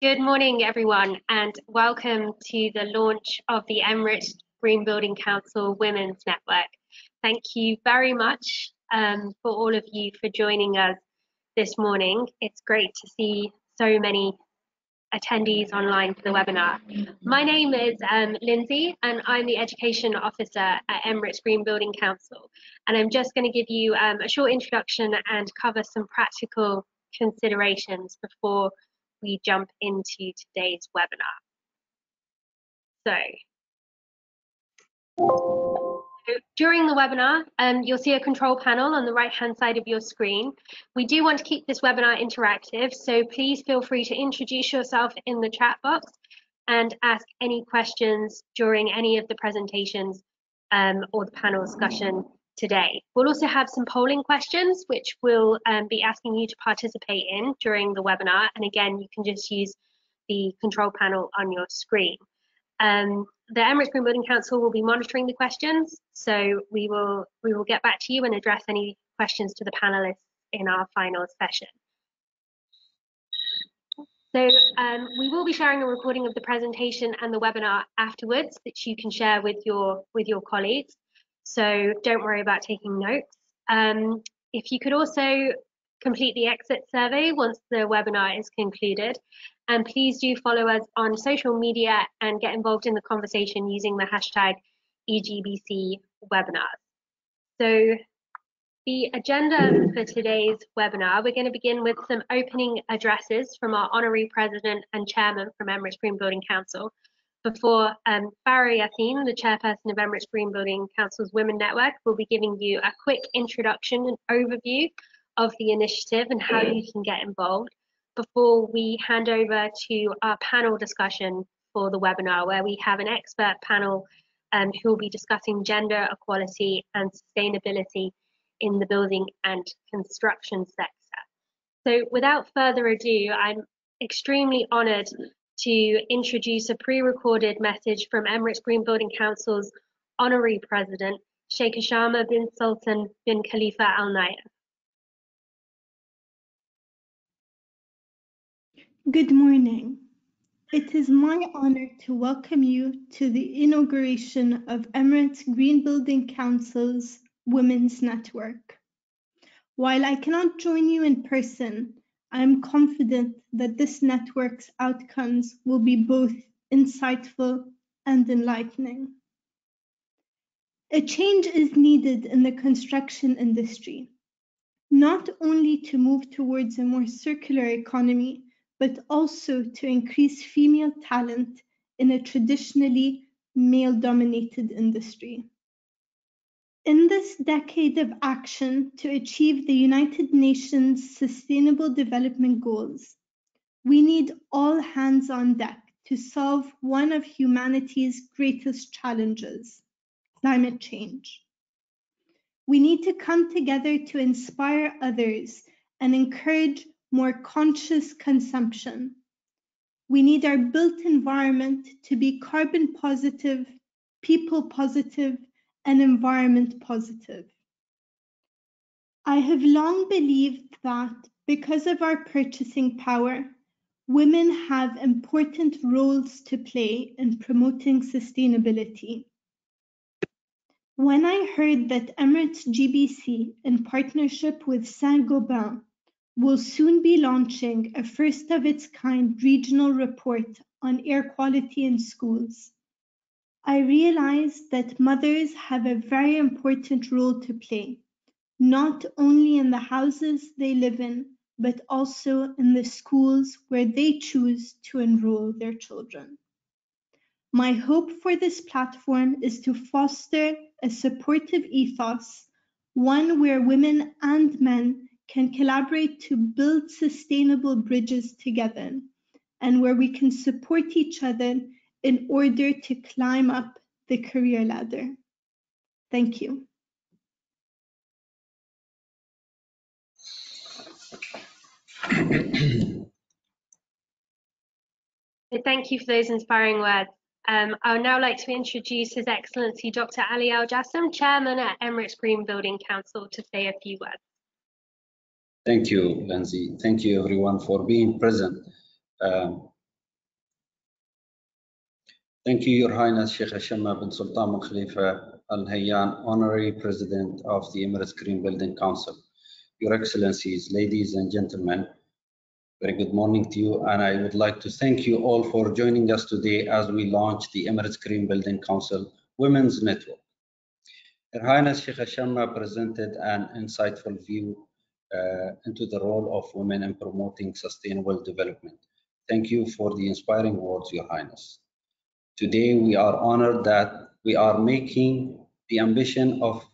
Good morning, everyone, and welcome to the launch of the Emirates Green Building Council Women's Network. Thank you very much for all of you for joining us this morning. It's great to see so many attendees online for the webinar. My name is Lindsay, and I'm the Education Officer at Emirates Green Building Council. And I'm just going to give you a short introduction and cover some practical considerations before we jump into today's webinar. So during the webinar, you'll see a control panel on the right-hand side of your screen. We do want to keep this webinar interactive, so please feel free to introduce yourself in the chat box and ask any questions during any of the presentations or the panel discussion today. We'll also have some polling questions, which we'll be asking you to participate in during the webinar. And again, you can just use the control panel on your screen. The Emirates Green Building Council will be monitoring the questions, so we will get back to you and address any questions to the panelists in our final session. So we will be sharing a recording of the presentation and the webinar afterwards that you can share with your colleagues. So don't worry about taking notes. If you could also complete the exit survey once the webinar is concluded. And please do follow us on social media and get involved in the conversation using the hashtag EGBC webinars. So the agenda for today's webinar, we're going to begin with some opening addresses from our Honorary President and Chairman from Emirates Green Building Council, before Farah Yassin, the Chairperson of Emirates Green Building Council's Women Network, will be giving you a quick introduction and overview of the initiative and how you can get involved, before we hand over to our panel discussion for the webinar, where we have an expert panel who will be discussing gender equality and sustainability in the building and construction sector. So without further ado, I'm extremely honoured to introduce a pre-recorded message from Emirates Green Building Council's Honorary President, Sheikh Shama bin Sultan bin Khalifa Al Nahyan. Good morning. It is my honor to welcome you to the inauguration of Emirates Green Building Council's Women's Network. While I cannot join you in person, I am confident that this network's outcomes will be both insightful and enlightening. A change is needed in the construction industry, not only to move towards a more circular economy, but also to increase female talent in a traditionally male-dominated industry. In this decade of action to achieve the United Nations Sustainable Development Goals, we need all hands on deck to solve one of humanity's greatest challenges, climate change. We need to come together to inspire others and encourage more conscious consumption. We need our built environment to be carbon positive, people positive, and environment positive. I have long believed that because of our purchasing power, women have important roles to play in promoting sustainability. When I heard that Emirates GBC, in partnership with Saint-Gobain, will soon be launching a first-of-its-kind regional report on air quality in schools, I realized that mothers have a very important role to play, not only in the houses they live in, but also in the schools where they choose to enroll their children. My hope for this platform is to foster a supportive ethos, one where women and men can collaborate to build sustainable bridges together, and where we can support each other in order to climb up the career ladder. Thank you. Thank you for those inspiring words. I would now like to introduce His Excellency Dr. Ali Al Jazeem, Chairman at Emirates Green Building Council, to say a few words. Thank you, Lindsay. Thank you, everyone, for being present. Thank you, Your Highness Sheikh Hashem bin Sultan bin Khalifa Al Hayyan, Honorary President of the Emirates Green Building Council. Your Excellencies, ladies and gentlemen, very good morning to you, and I would like to thank you all for joining us today as we launch the Emirates Green Building Council Women's Network. Her Highness Sheikh Hashem presented an insightful view into the role of women in promoting sustainable development. Thank you for the inspiring words, Your Highness. Today, we are honored that we are making the ambition of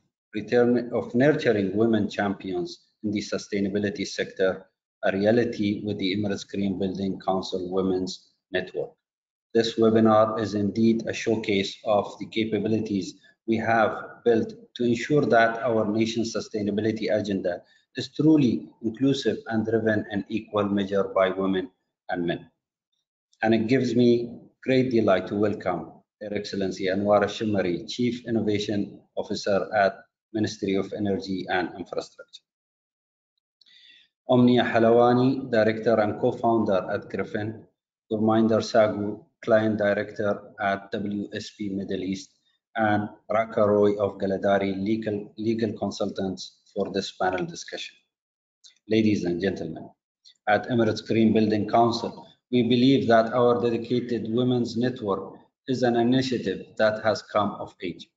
nurturing women champions in the sustainability sector a reality with the Emirates Green Building Council Women's Network. This webinar is indeed a showcase of the capabilities we have built to ensure that our nation's sustainability agenda is truly inclusive and driven in equal measure by women and men. And it gives me great delight to welcome Her Excellency Anwar Shimari, Chief Innovation Officer at Ministry of Energy and Infrastructure. Omnia Halawani, Director and Co-Founder at Griffin. Gurminder Sagu, Client Director at WSP Middle East. And Raka Roy of Galadari, Legal Consultants for this panel discussion. Ladies and gentlemen, at Emirates Green Building Council, we believe that our dedicated women's network is an initiative that has come of age.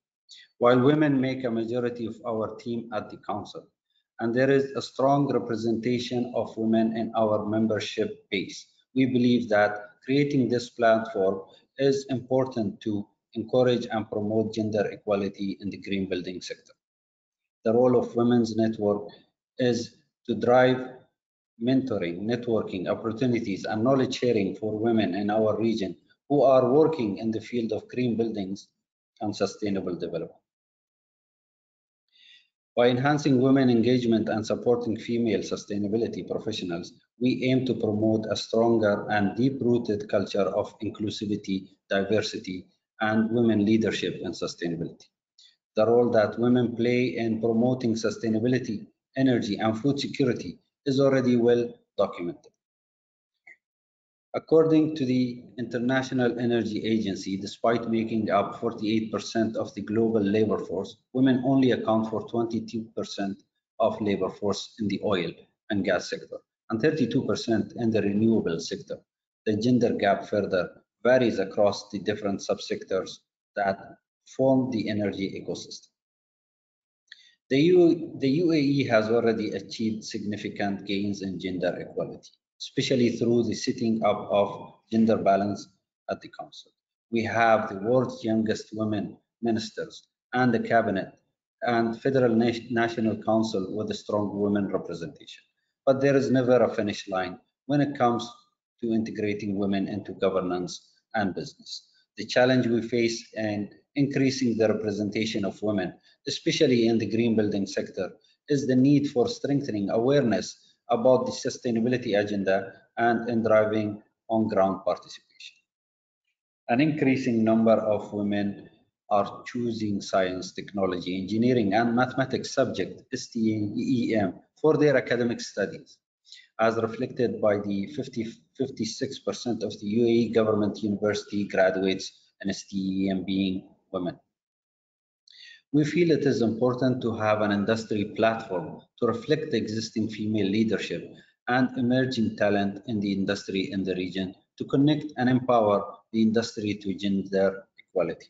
While women make a majority of our team at the Council, and there is a strong representation of women in our membership base, we believe that creating this platform is important to encourage and promote gender equality in the green building sector. The role of Women's Network is to drive mentoring, networking, opportunities, and knowledge sharing for women in our region who are working in the field of green buildings and sustainable development. By enhancing women engagement and supporting female sustainability professionals, we aim to promote a stronger and deep-rooted culture of inclusivity, diversity, and women leadership in sustainability. The role that women play in promoting sustainability, energy, and food security is already well documented. According to the International Energy Agency, despite making up 48% of the global labor force, women only account for 22% of labor force in the oil and gas sector and 32% in the renewable sector. The gender gap further varies across the different subsectors that form the energy ecosystem. The UAE has already achieved significant gains in gender equality, especially through the setting up of gender balance at the Council. We have the world's youngest women ministers and the cabinet and Federal National Council with a strong women representation. But there is never a finish line when it comes to integrating women into governance and business. The challenge we face in increasing the representation of women, especially in the green building sector, is the need for strengthening awareness about the sustainability agenda and in driving on-ground participation. An increasing number of women are choosing science, technology, engineering, and mathematics subject, STEM, for their academic studies, as reflected by the 56% of the UAE government university graduates in STEM being women. We feel it is important to have an industry platform to reflect the existing female leadership and emerging talent in the industry in the region to connect and empower the industry to gender equality.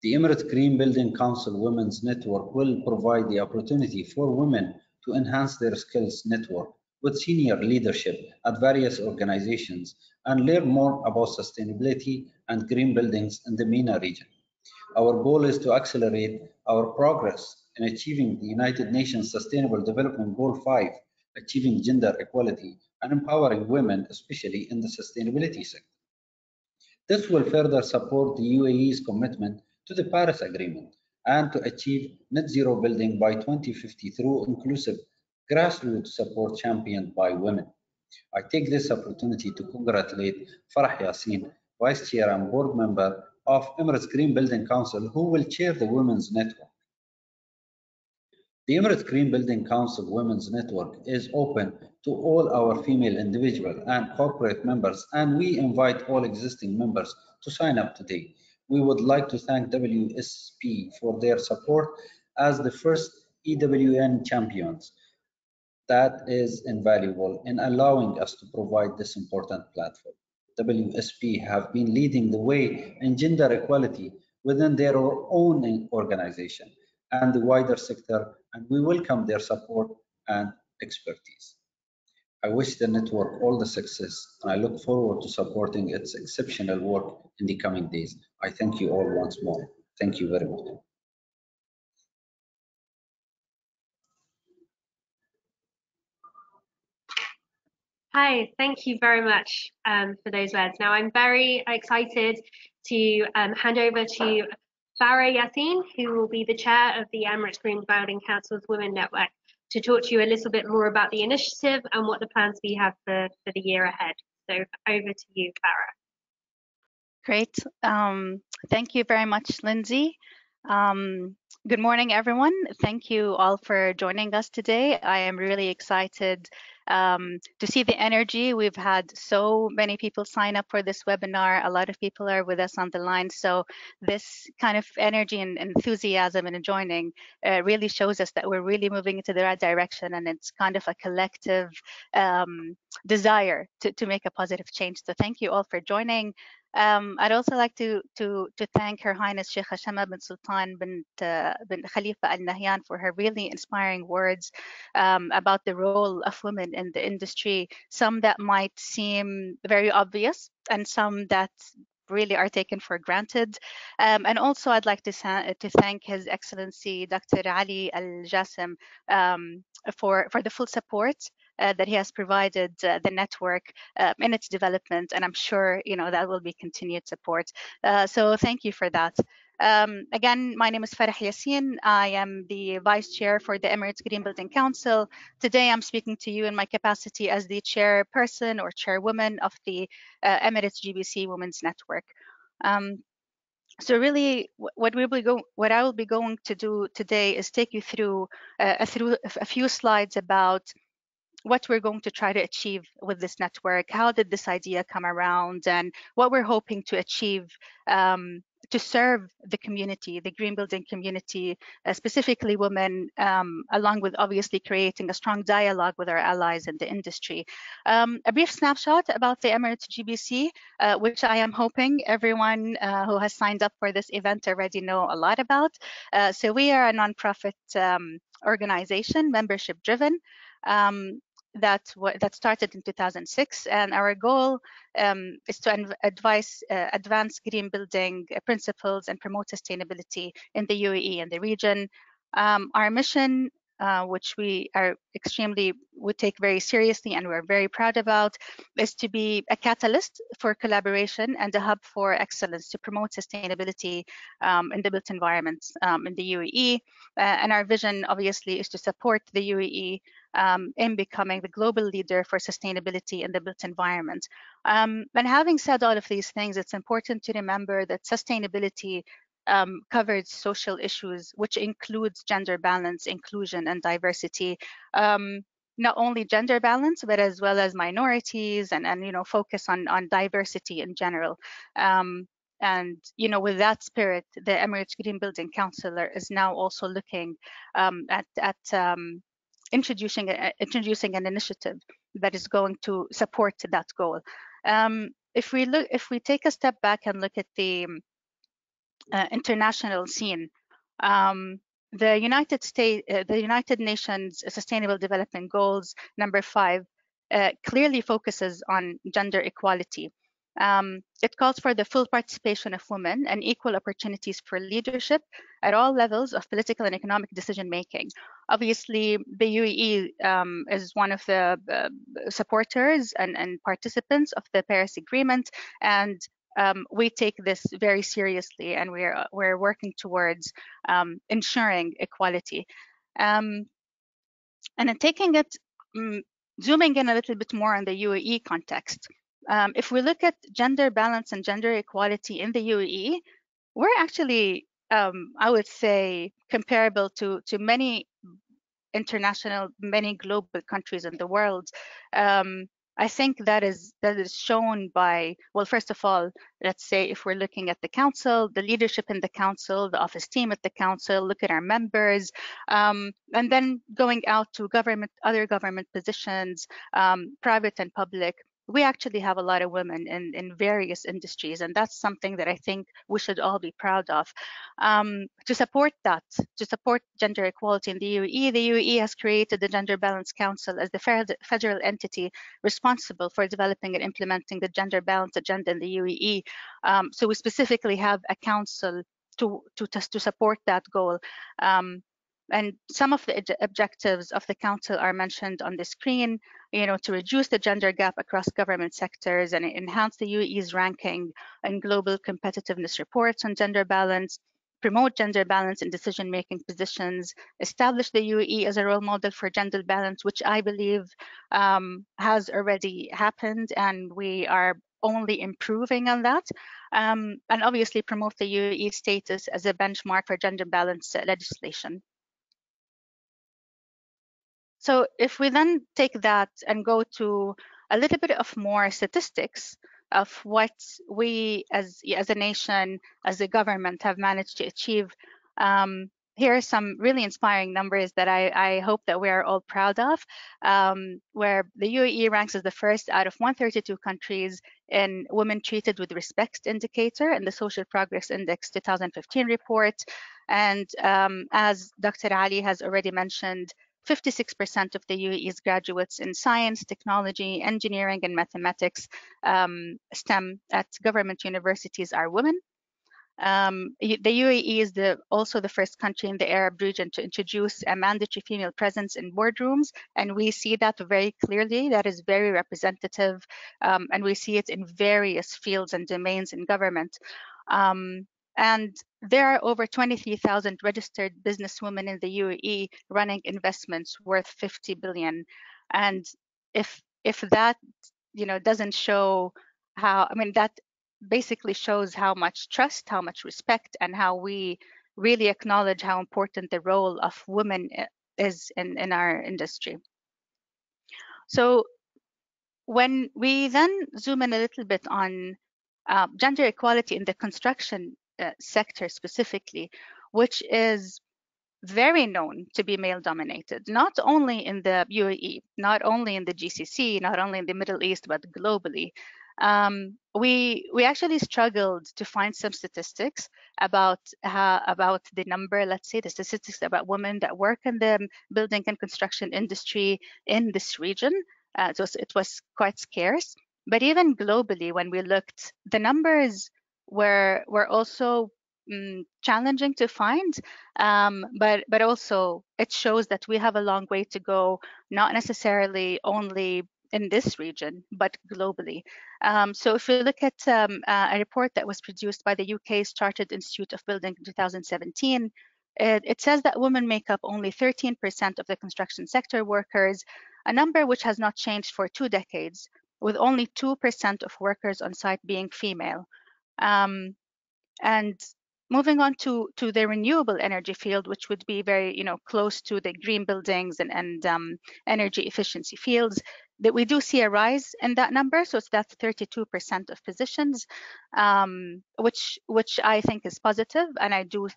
The Emirates Green Building Council Women's Network will provide the opportunity for women to enhance their skills network with senior leadership at various organizations and learn more about sustainability and green buildings in the MENA region. Our goal is to accelerate our progress in achieving the United Nations Sustainable Development Goal 5, achieving gender equality and empowering women, especially in the sustainability sector. This will further support the UAE's commitment to the Paris Agreement and to achieve net zero building by 2050 through inclusive grassroots support championed by women. I take this opportunity to congratulate Farah Yassin, Vice Chair and Board Member of Emirates Green Building Council, who will chair the Women's Network. The Emirates Green Building Council Women's Network is open to all our female individual and corporate members, and we invite all existing members to sign up today. We would like to thank WSP for their support as the first EWN champions. That is invaluable in allowing us to provide this important platform. WSP have been leading the way in gender equality within their own organization and the wider sector, and we welcome their support and expertise. I wish the network all the success, and I look forward to supporting its exceptional work in the coming days. I thank you all once more. Thank you very much. Hi, thank you very much for those words. Now I'm very excited to hand over to Farah Yassin, who will be the chair of the Emirates Green Building Council's Women Network, to talk to you a little bit more about the initiative and what the plans we have for the year ahead. So over to you, Farah. Great. Thank you very much, Lindsay. Good morning, everyone. Thank you all for joining us today. I am really excited to see the energy. We've had so many people sign up for this webinar. A lot of people are with us on the line. So this kind of energy and enthusiasm and joining really shows us that we're really moving into the right direction, and it's kind of a collective desire to make a positive change. So thank you all for joining. I'd also like to thank Her Highness Sheikh Shama bin Sultan bin Khalifa Al Nahyan for her really inspiring words about the role of women in the industry, some that might seem very obvious and some that really are taken for granted. And also I'd like to thank His Excellency Dr. Ali Al Jazeem for the full support that he has provided the network in its development, and I'm sure that will be continued support. So thank you for that. Again, my name is Farah Yassin. I am the Vice Chair for the Emirates Green Building Council. Today I'm speaking to you in my capacity as the chairperson or chairwoman of the Emirates GBC Women's Network. So really, what I will be going to do today is take you through a few slides about what we're going to try to achieve with this network, how did this idea come around, and what we're hoping to achieve to serve the community, the green building community, specifically women, along with obviously creating a strong dialogue with our allies in the industry. A brief snapshot about the Emirates GBC, which I am hoping everyone who has signed up for this event already know a lot about. So we are a nonprofit organization, membership driven. That started in 2006, and our goal is to advance green building principles and promote sustainability in the UAE and the region. Our mission, which we would take very seriously and we're very proud about, is to be a catalyst for collaboration and a hub for excellence to promote sustainability in the built environments in the UAE. And our vision, obviously, is to support the UAE in becoming the global leader for sustainability in the built environment. And having said all of these things, it's important to remember that sustainability covers social issues, which includes gender balance, inclusion, and diversity. Not only gender balance, but as well as minorities and focus on diversity in general. And with that spirit, the Emirates Green Building Council is now also looking at introducing an initiative that is going to support that goal. If we take a step back and look at the international scene, the United Nations Sustainable Development Goals number 5 clearly focuses on gender equality. It calls for the full participation of women and equal opportunities for leadership at all levels of political and economic decision making. Obviously, the UAE is one of the supporters and participants of the Paris Agreement, and we take this very seriously, and we're working towards ensuring equality. And then taking it, zooming in a little bit more on the UAE context. If we look at gender balance and gender equality in the UAE, we're actually, I would say, comparable to many international, many global countries in the world. I think that is shown by, well, first of all, let's say if we're looking at the council, the leadership in the council, the office team at the council, look at our members, and then going out to government, other government positions, private and public. We actually have a lot of women in various industries, and that's something that I think we should all be proud of. To support that, to support gender equality in the UAE has created the Gender Balance Council as the federal entity responsible for developing and implementing the gender balance agenda in the UAE. So we specifically have a council to support that goal. And some of the objectives of the council are mentioned on the screen, to reduce the gender gap across government sectors and enhance the UAE's ranking in global competitiveness reports on gender balance, promote gender balance in decision-making positions, establish the UAE as a role model for gender balance, which I believe has already happened, and we are only improving on that, and obviously promote the UAE status as a benchmark for gender balance legislation. So if we then take that and go to a little bit of more statistics of what we as a nation, as a government have managed to achieve, here are some really inspiring numbers that I hope that we are all proud of, where the UAE ranks as the first out of 132 countries in Women Treated with Respect indicator in the Social Progress Index 2015 report. And as Dr. Ali has already mentioned, 56% of the UAE's graduates in science, technology, engineering, and mathematics, STEM, at government universities are women. The UAE is also the first country in the Arab region to introduce a mandatory female presence in boardrooms, and we see that very clearly. That is very representative, and we see it in various fields and domains in government. And there are over 23,000 registered businesswomen in the UAE running investments worth 50 billion. And if that doesn't show how, that basically shows how much trust, how much respect, and how we really acknowledge how important the role of women is in our industry. So when we then zoom in a little bit on gender equality in the construction sector specifically, which is very known to be male dominated, not only in the UAE, not only in the GCC, not only in the Middle East, but globally. We actually struggled to find some statistics about the number, let's say the statistics about women that work in the building and construction industry in this region. So it was quite scarce. But even globally, when we looked, the numbers were also challenging to find, but also it shows that we have a long way to go, not necessarily only in this region, but globally. So if we look at a report that was produced by the UK's Chartered Institute of Building in 2017, it says that women make up only 13% of the construction sector workers, a number which has not changed for 2 decades, with only 2% of workers on site being female. And moving on to the renewable energy field, which would be very close to the green buildings and energy efficiency fields, that we do see a rise in that number. So that's 32% of positions, which I think is positive, and I do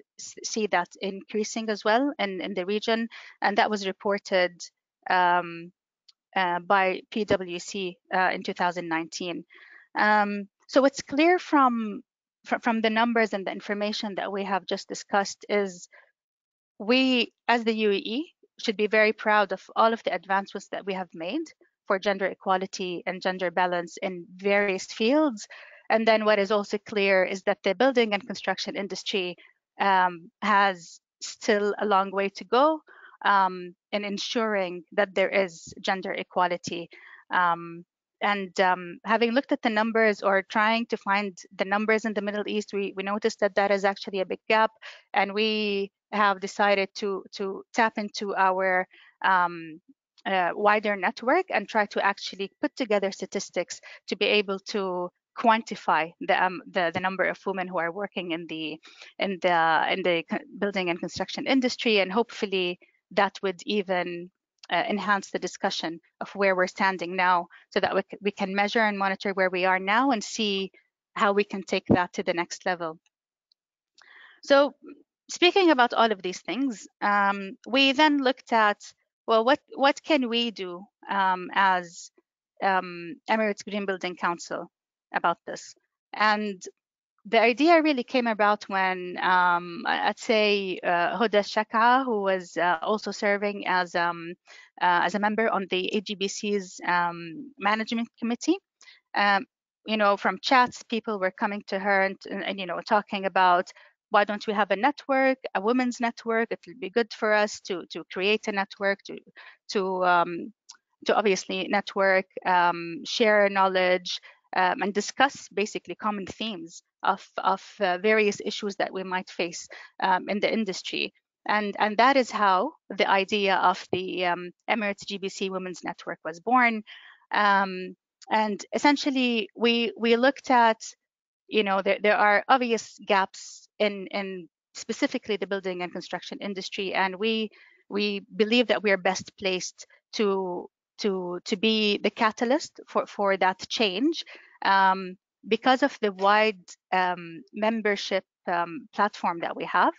see that increasing as well in the region, and that was reported by PwC in 2019. So it's clear from the numbers and the information that we have just discussed is we, as the UAE, should be very proud of all of the advancements that we have made for gender equality and gender balance in various fields. And then what is also clear is that the building and construction industry has still a long way to go in ensuring that there is gender equality. And having looked at the numbers or trying to find the numbers in the Middle East, we noticed that that is actually a big gap, and we have decided to tap into our wider network and try to actually put together statistics to be able to quantify the number of women who are working in the building and construction industry, and hopefully that would even enhance the discussion of where we're standing now, so that we can measure and monitor where we are now and see how we can take that to the next level. So speaking about all of these things, we then looked at, well, what can we do as Emirates Green Building Council about this? And the idea really came about when I'd say Huda Shaka, who was also serving as a member on the EGBC's management committee. You know, from chats, people were coming to her and you know, talking about, why don't we have a network, a women's network? It would be good for us to create a network, to obviously network, share knowledge, and discuss basically common themes of various issues that we might face in the industry. And that is how the idea of the Emirates GBC Women's Network was born. And essentially, we looked at, you know, there are obvious gaps in specifically the building and construction industry, and we believe that we are best placed to be the catalyst for that change, because of the wide membership platform that we have,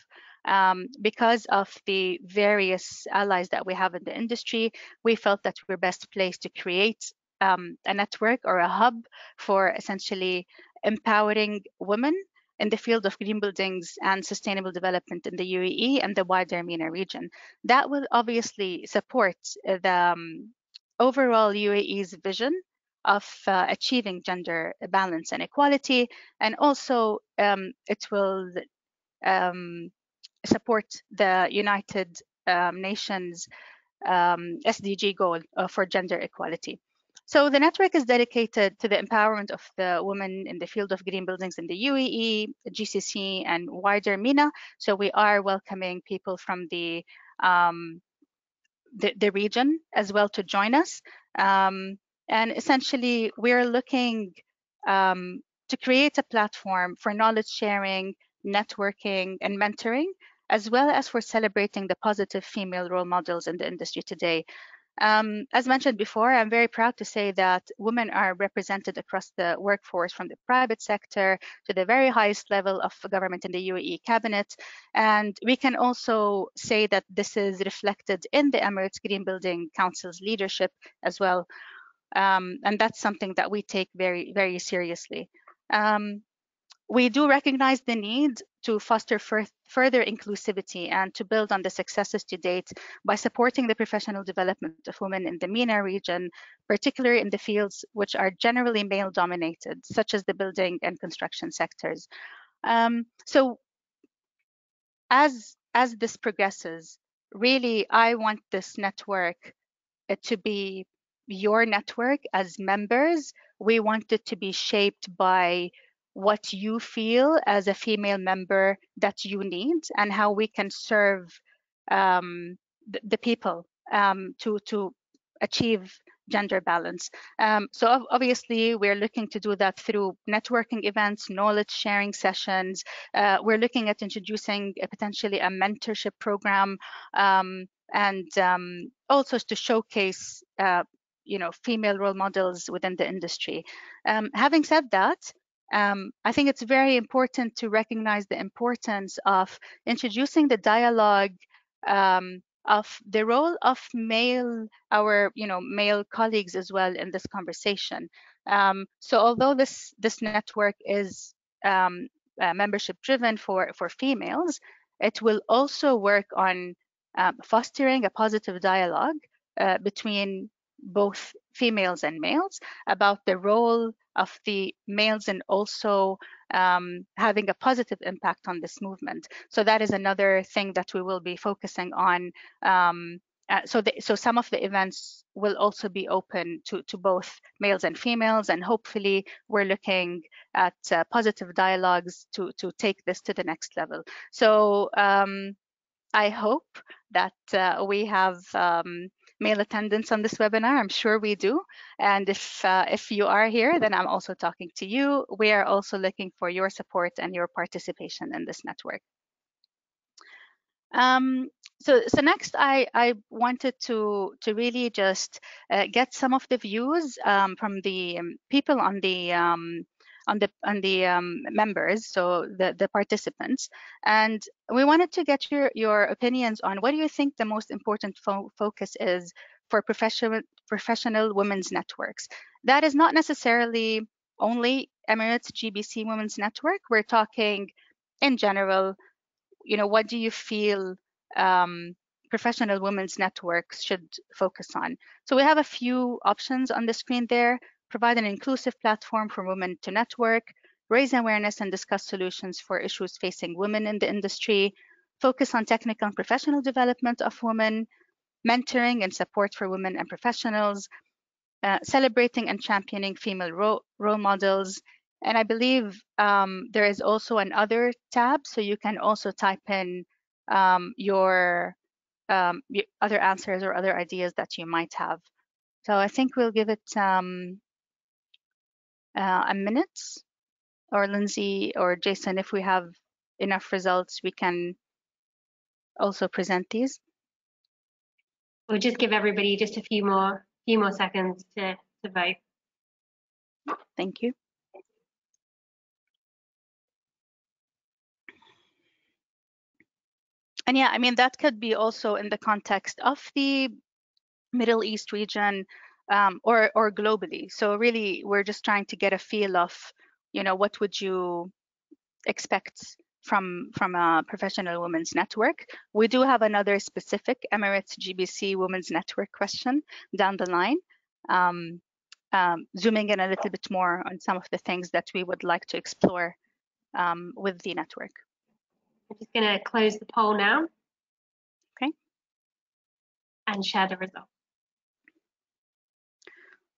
because of the various allies that we have in the industry. We felt that we're best placed to create a network or a hub for essentially empowering women in the field of green buildings and sustainable development in the UAE and the wider MENA region. That will obviously support the overall UAE's vision of achieving gender balance and equality, and also it will support the United Nations SDG goal for gender equality. So the network is dedicated to the empowerment of the women in the field of green buildings in the UAE, GCC, and wider MENA. So we are welcoming people from the region as well to join us. And essentially, we're looking to create a platform for knowledge sharing, networking, and mentoring, as well as for celebrating the positive female role models in the industry today. As mentioned before, I'm very proud to say that women are represented across the workforce, from the private sector to the very highest level of government in the UAE cabinet. And we can also say that this is reflected in the Emirates Green Building Council's leadership as well. And that's something that we take very, very seriously. We do recognize the need to foster further inclusivity and to build on the successes to date by supporting the professional development of women in the MENA region, particularly in the fields which are generally male-dominated, such as the building and construction sectors. So as this progresses, really, I want this network to be your network as members. We want it to be shaped by what you feel as a female member that you need, and how we can serve the people to achieve gender balance. So obviously, we're looking to do that through networking events, knowledge sharing sessions. We're looking at introducing potentially a mentorship program, and also to showcase female role models within the industry. Having said that, I think it's very important to recognize the importance of introducing the dialogue of the role of our male colleagues as well in this conversation. So although this network is membership driven for females, it will also work on fostering a positive dialogue between both females and males about the role of the males, and also having a positive impact on this movement. So that is another thing that we will be focusing on. So some of the events will also be open to both males and females, and hopefully we're looking at positive dialogues to take this to the next level. So I hope that we have male attendance on this webinar. I'm sure we do. And if you are here, then I'm also talking to you. We are also looking for your support and your participation in this network. So next, I wanted to really just get some of the views from the people on the members, so the participants, and we wanted to get your opinions on what do you think the most important focus is for professional women's networks. That is not necessarily only Emirates GBC Women's Network. We're talking in general. You know, what do you feel professional women's networks should focus on? So we have a few options on the screen there. Provide an inclusive platform for women to network, raise awareness and discuss solutions for issues facing women in the industry, focus on technical and professional development of women, mentoring and support for women and professionals, celebrating and championing female role models. And I believe there is also another tab, so you can also type in your other answers or other ideas that you might have. So I think we'll give it a minute, or Lindsay or Jason, if we have enough results, we can also present these. We'll just give everybody just a few more seconds to vote. Thank you. And yeah, I mean, that could be also in the context of the Middle East region or globally. So really, we're just trying to get a feel of, you know, what would you expect from a professional women's network. We do have another specific Emirates GBC Women's Network question down the line, zooming in a little bit more on some of the things that we would like to explore with the network. I'm just going to close the poll now. Okay. And share the results.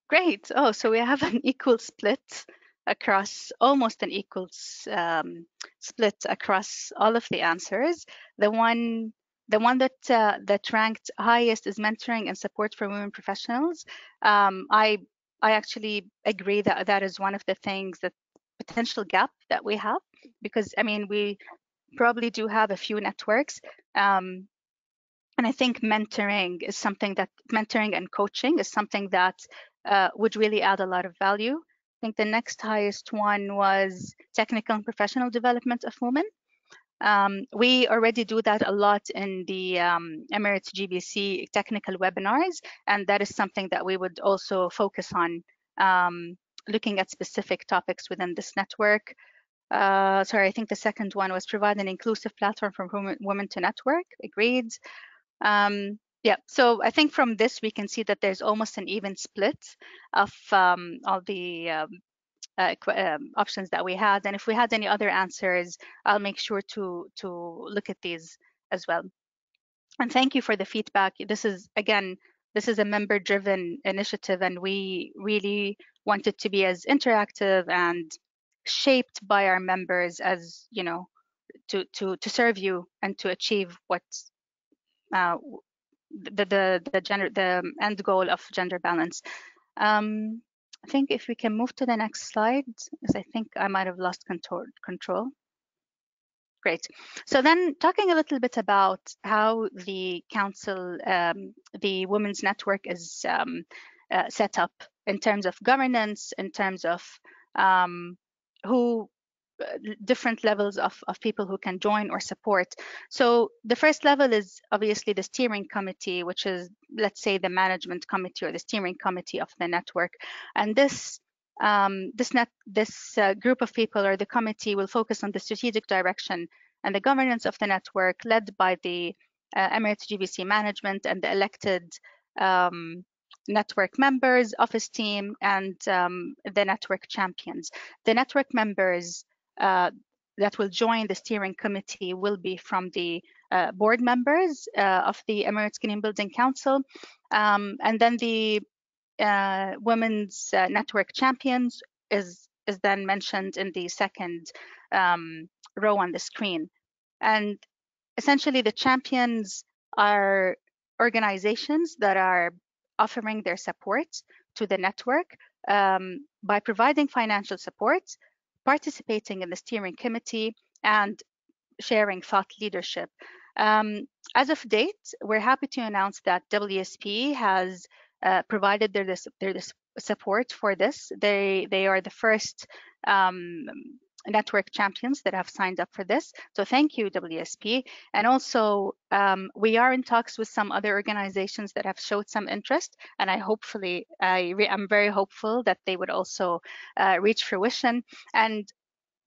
Great. Oh, so we have an equal split across, almost an equal split across all of the answers. The one that ranked highest is mentoring and support for women professionals. I actually agree that that is one of the things, that potential gap that we have, because I mean, we probably do have a few networks, and I think mentoring and coaching is something that would really add a lot of value. I think the next highest one was technical and professional development of women. We already do that a lot in the Emirates GBC technical webinars, and that is something that we would also focus on, looking at specific topics within this network. Sorry, I think the second one was provide an inclusive platform for women to network. Agreed. Yeah, so I think from this we can see that there's almost an even split of all the options that we had, and if we had any other answers, I'll make sure to look at these as well. And thank you for the feedback. This is, again, this is a member-driven initiative, and we really want it to be as interactive and shaped by our members as, you know, to serve you and to achieve what's the end goal of gender balance. I think if we can move to the next slide, because I think I might have lost control. Great. So then talking a little bit about how the council, the Women's Network is set up in terms of governance, in terms of who different levels of people who can join or support. So the first level is obviously the steering committee, which is, let's say, the management committee or the steering committee of the network. And this group of people, or the committee, will focus on the strategic direction and the governance of the network, led by the Emirates GBC management and the elected network members, office team, and the network champions. The network members that will join the steering committee will be from the board members of the Emirates Green Building Council, and then the women's network champions is then mentioned in the second row on the screen. And essentially, the champions are organizations that are offering their support to the network by providing financial support, participating in the steering committee, and sharing thought leadership. As of date, we're happy to announce that WSP has provided their support for this. They are the first network champions that have signed up for this. So thank you, WSP. And also, we are in talks with some other organizations that have showed some interest, and I'm very hopeful that they would also reach fruition. And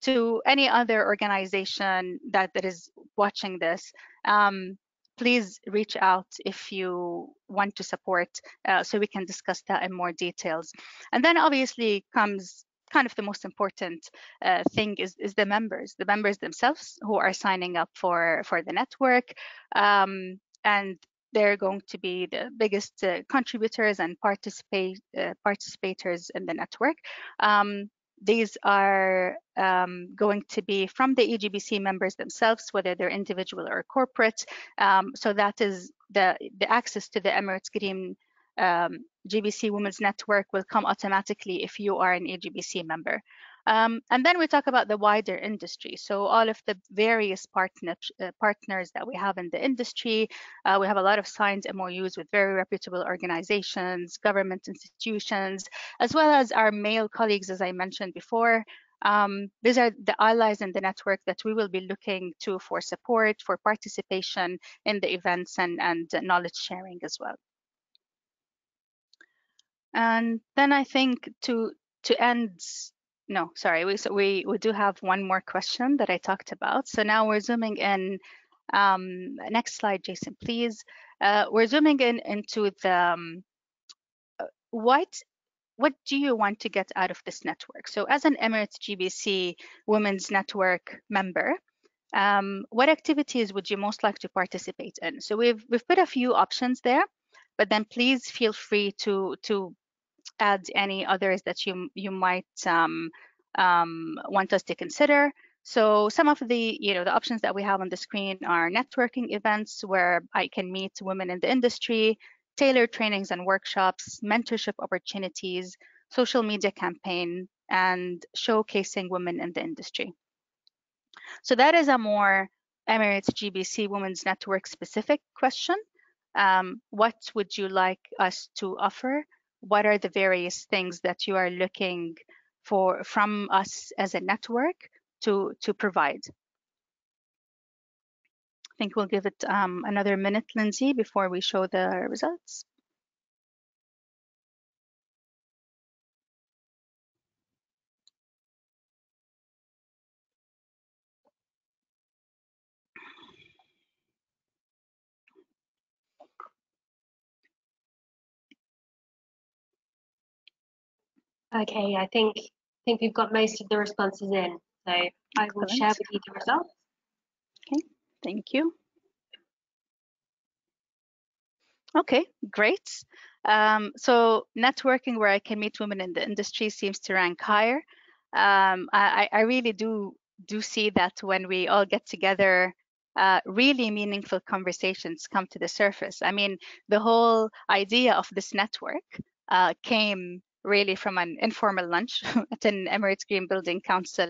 to any other organization that is watching this, please reach out if you want to support, so we can discuss that in more details. And then obviously comes kind of the most important thing is the members themselves who are signing up for the network, and they're going to be the biggest contributors and participators in the network. These are going to be from the EGBC members themselves, whether they're individual or corporate. So that is the access to the Emirates Green GBC Women's Network will come automatically if you are an EGBC member. And then we talk about the wider industry. So all of the various partners that we have in the industry. We have a lot of signed MOUs with very reputable organizations, government institutions, as well as our male colleagues, as I mentioned before. These are the allies in the network that we will be looking to for support, for participation in the events and knowledge sharing as well. And then I think to end, no, sorry, we do have one more question that I talked about. So now we're zooming in. Next slide, Jason, please. We're zooming into the what do you want to get out of this network? So as an Emirates GBC Women's Network member, what activities would you most like to participate in? So we've put a few options there, but then please feel free to add any others that you might want us to consider. So some of the the options that we have on the screen are networking events where I can meet women in the industry, tailored trainings and workshops, mentorship opportunities, social media campaign, and showcasing women in the industry. So that is a more Emirates GBC Women's Network specific question. What would you like us to offer? What are the various things that you are looking for from us as a network to provide? I think we'll give it another minute, Lindsay, before we show the results. Okay, I think we've got most of the responses in, so I will share with you the results. Okay, thank you. Okay, great. So networking where I can meet women in the industry seems to rank higher. I really do see that when we all get together, really meaningful conversations come to the surface. I mean, the whole idea of this network came really from an informal lunch at an Emirates Green Building Council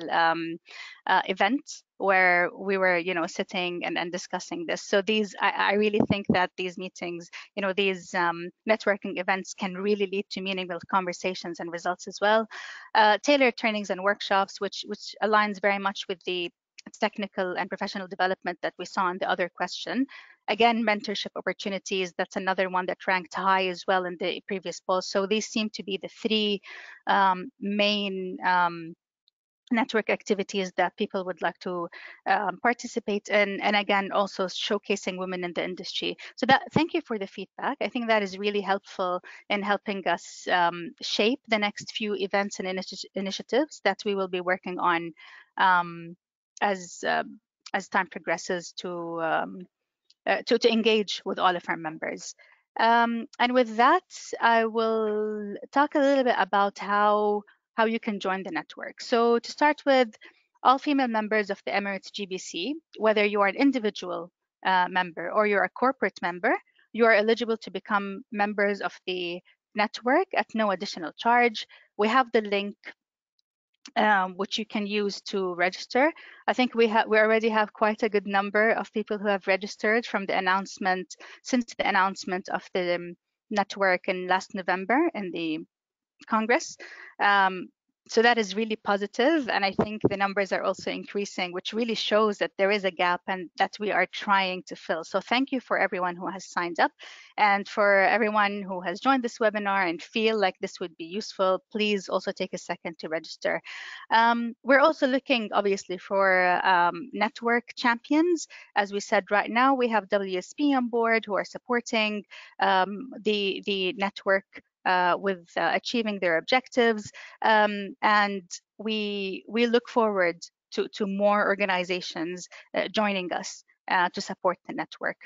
event where we were, sitting and discussing this. So I really think that these meetings, these networking events can really lead to meaningful conversations and results as well. Tailored trainings and workshops, which aligns very much with the technical and professional development that we saw in the other question. Again, mentorship opportunities, that's another one that ranked high as well in the previous poll. So these seem to be the three main network activities that people would like to participate in, and again also showcasing women in the industry. So thank you for the feedback. I think that is really helpful in helping us shape the next few events and initiatives that we will be working on as time progresses to engage with all of our members. And with that, I will talk a little bit about how you can join the network. So to start with, all female members of the Emirates GBC, whether you are an individual member or you're a corporate member, you are eligible to become members of the network at no additional charge. We have the link which you can use to register. I think we already have quite a good number of people who have registered from the announcement, since the announcement of the network in last November in the Congress. So that is really positive, and I think the numbers are also increasing, which really shows that there is a gap and that we are trying to fill. So thank you for everyone who has signed up, and for everyone who has joined this webinar and feel like this would be useful, please also take a second to register. We're also looking obviously for network champions. As we said, right now we have WSP on board who are supporting the network with achieving their objectives, and we look forward to more organizations joining us to support the network.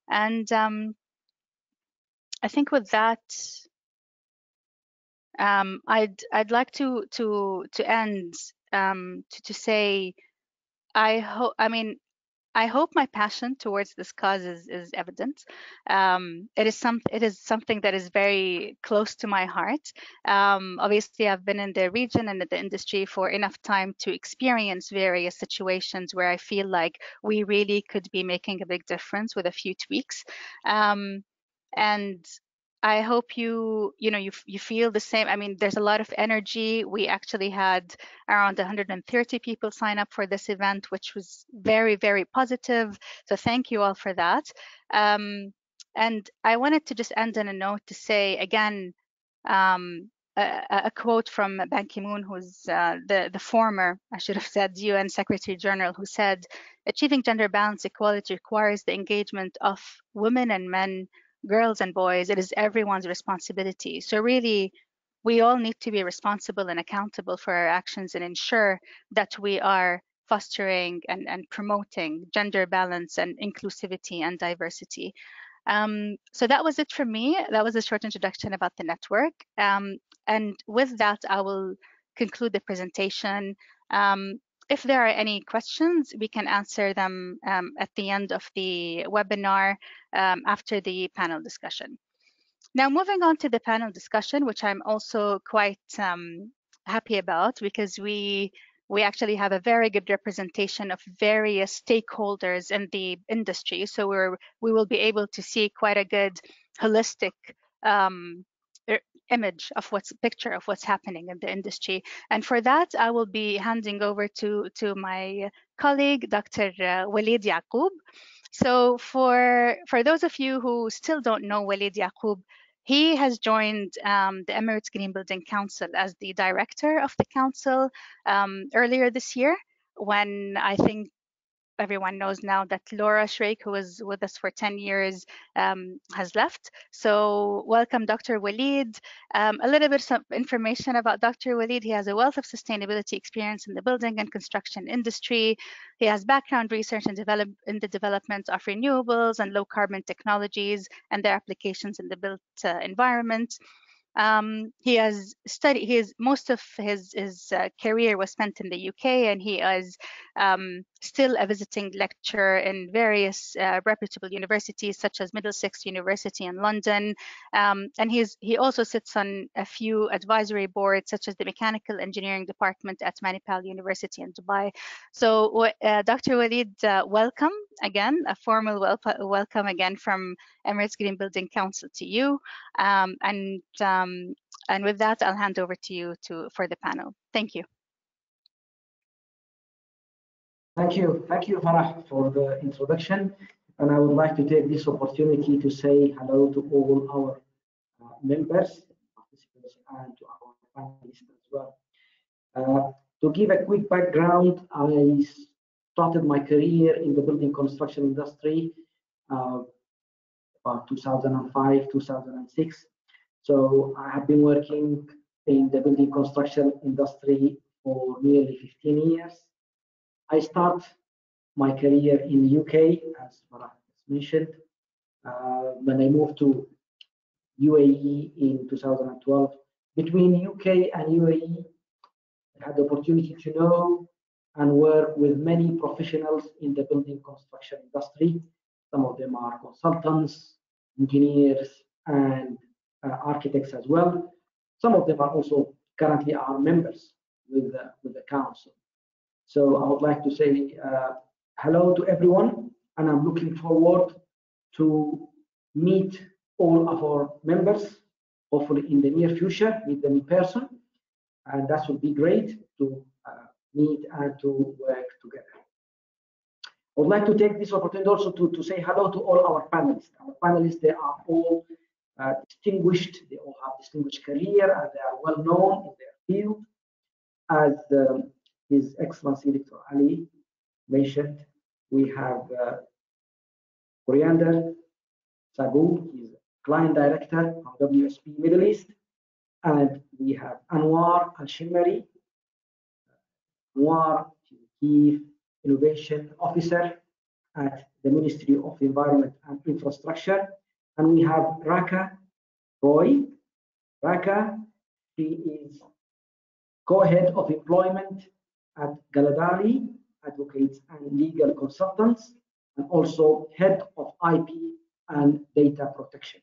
And I think with that, I'd like to end to say I hope my passion towards this cause is evident. It is something that is very close to my heart. Obviously, I've been in the region and in the industry for enough time to experience various situations where I feel like we really could be making a big difference with a few tweaks. And I hope you feel the same. I mean, there's a lot of energy. We actually had around 130 people sign up for this event, which was very, very positive. So thank you all for that. And I wanted to just end on a note to say again, a quote from Ban Ki-moon, who's the former, I should have said, UN Secretary General, who said, "Achieving gender balance equality requires the engagement of women and men, girls and boys. It is everyone's responsibility." So really, we all need to be responsible and accountable for our actions and ensure that we are fostering and promoting gender balance and inclusivity and diversity. So that was it from me. That was a short introduction about the network. And with that, I will conclude the presentation. If there are any questions, we can answer them at the end of the webinar after the panel discussion. Now, moving on to the panel discussion, which I'm also quite happy about, because we actually have a very good representation of various stakeholders in the industry. So we will be able to see quite a good holistic image of picture of what's happening in the industry. And for that, I will be handing over to my colleague, Dr. Walid Yaqub. So for those of you who still don't know Walid Yaqub, he has joined the Emirates Green Building Council as the director of the council earlier this year, when I think everyone knows now that Laura Shrake, who was with us for 10 years, has left. So welcome, Dr. Walid. A little bit of information about Dr. Walid. He has a wealth of sustainability experience in the building and construction industry. He has background research in the development of renewables and low carbon technologies and their applications in the built environment. He has studied. Most of his career was spent in the UK, and he is still a visiting lecturer in various reputable universities, such as Middlesex University in London. And he also sits on a few advisory boards, such as the Mechanical Engineering Department at Manipal University in Dubai. So, Dr. Walid, welcome again. A formal welcome again from Emirates Green Building Council to you. And with that, I'll hand over to you for the panel. Thank you. Thank you, Farah, for the introduction. And I would like to take this opportunity to say hello to all our members, participants, and to our panelists as well. To give a quick background, I started my career in the building construction industry about 2005, 2006. So I have been working in the building construction industry for nearly 15 years. I start my career in the UK, as Farah mentioned. When I moved to UAE in 2012, between UK and UAE, I had the opportunity to know and work with many professionals in the building construction industry. Some of them are consultants, engineers, and architects as well. Some of them are also currently our members with the council. So I would like to say hello to everyone, and I'm looking forward to meet all of our members, hopefully in the near future, meet them in person, and that would be great to meet and to work together. I would like to take this opportunity also to say hello to all our panelists. Our panelists, they are all distinguished, they all have distinguished career, and they are well known in their field. As His Excellency Dr. Ali mentioned, we have Coriander Sagour, he's Client Director of WSP Middle East, and we have Anwar Al-Shimmari. Anwar, Chief Innovation Officer at the Ministry of Environment and Infrastructure. And we have Raka Roy. Raka, she is Co-Head of Employment at Galadari Advocates and Legal Consultants, and also Head of IP and Data Protection.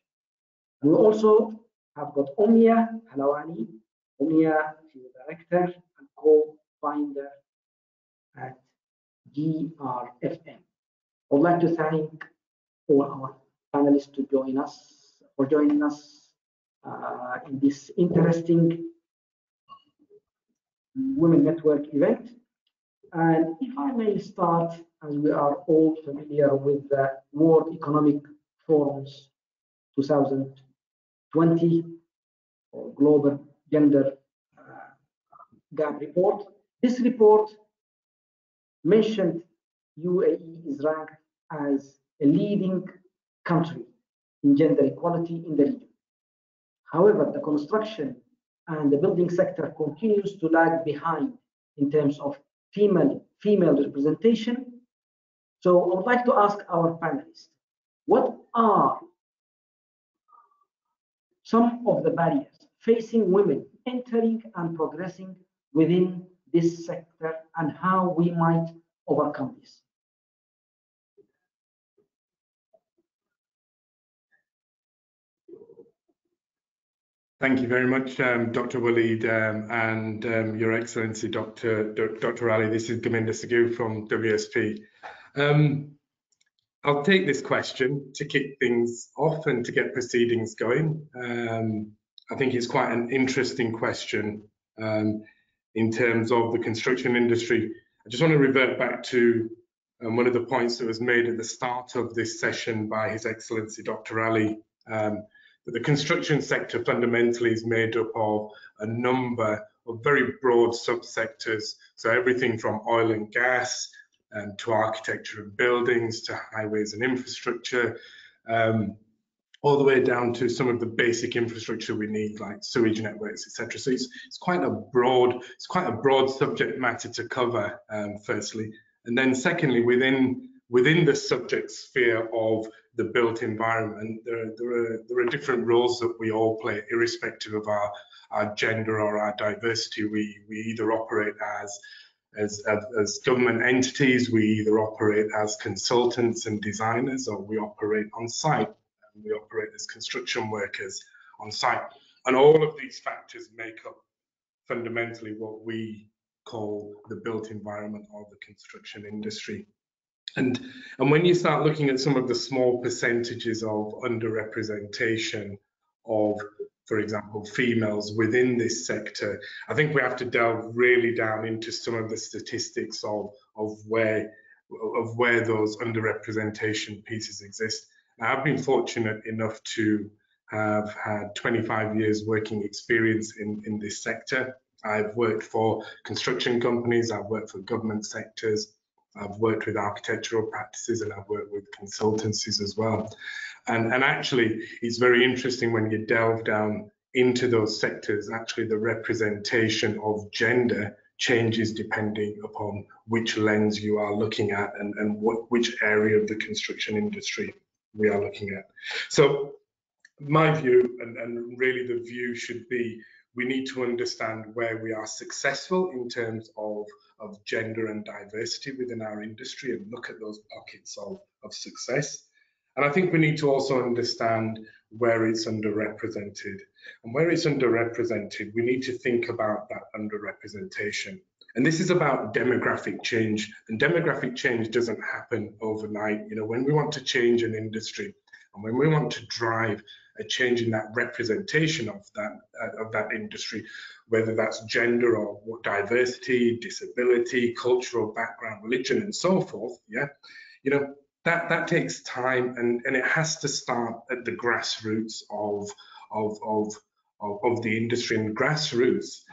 And we also have got Omnia Halawani. Omnia, she's the Director and Co-Founder at GRFM. I would like to thank all our panelists for joining us in this interesting Women Network event. And if I may start, as we are all familiar with the World Economic Forum's 2020 or Global Gender Gap Report. This report mentioned UAE is ranked as a leading country in gender equality in the region. However, the construction and the building sector continues to lag behind in terms of female representation. So I would like to ask our panelists, what are some of the barriers facing women entering and progressing within this sector, and how we might overcome this? Thank you very much, Dr. Waleed, and Your Excellency, Dr. Ali. This is Gurminder Sagour from WSP. I'll take this question to kick things off and to get proceedings going. I think it's quite an interesting question in terms of the construction industry. I just want to revert back to one of the points that was made at the start of this session by His Excellency Dr. Ali. That the construction sector fundamentally is made up of a number of very broad subsectors. So everything from oil and gas to architecture and buildings to highways and infrastructure, all the way down to some of the basic infrastructure we need, like sewage networks, etc. So it's quite a broad subject matter to cover, firstly, and then secondly, within the subject sphere of the built environment, there are different roles that we all play, irrespective of our gender or our diversity. We either operate as government entities, we either operate as consultants and designers, or we operate on site. We operate as construction workers on site. And all of these factors make up fundamentally what we call the built environment or the construction industry. And when you start looking at some of the small percentages of underrepresentation of, for example, females within this sector, I think we have to delve really down into some of the statistics of where those underrepresentation pieces exist. Now, I've been fortunate enough to have had 25 years working experience in this sector. I've worked for construction companies, I've worked for government sectors, I've worked with architectural practices, and I've worked with consultancies as well. And actually, it's very interesting when you delve down into those sectors, actually the representation of gender changes depending upon which lens you are looking at and which area of the construction industry we are looking at. So my view, and really the view should be, we need to understand where we are successful in terms of gender and diversity within our industry and look at those pockets of success. And I think we need to also understand where it's underrepresented. And where it's underrepresented, we need to think about that underrepresentation. And this is about demographic change, and demographic change doesn't happen overnight. You know, when we want to change an industry and when we want to drive a change in that representation of that industry, whether that's gender or diversity, disability, cultural background, religion, and so forth, yeah, you know, that takes time, and it has to start at the grassroots of the industry. And grassroots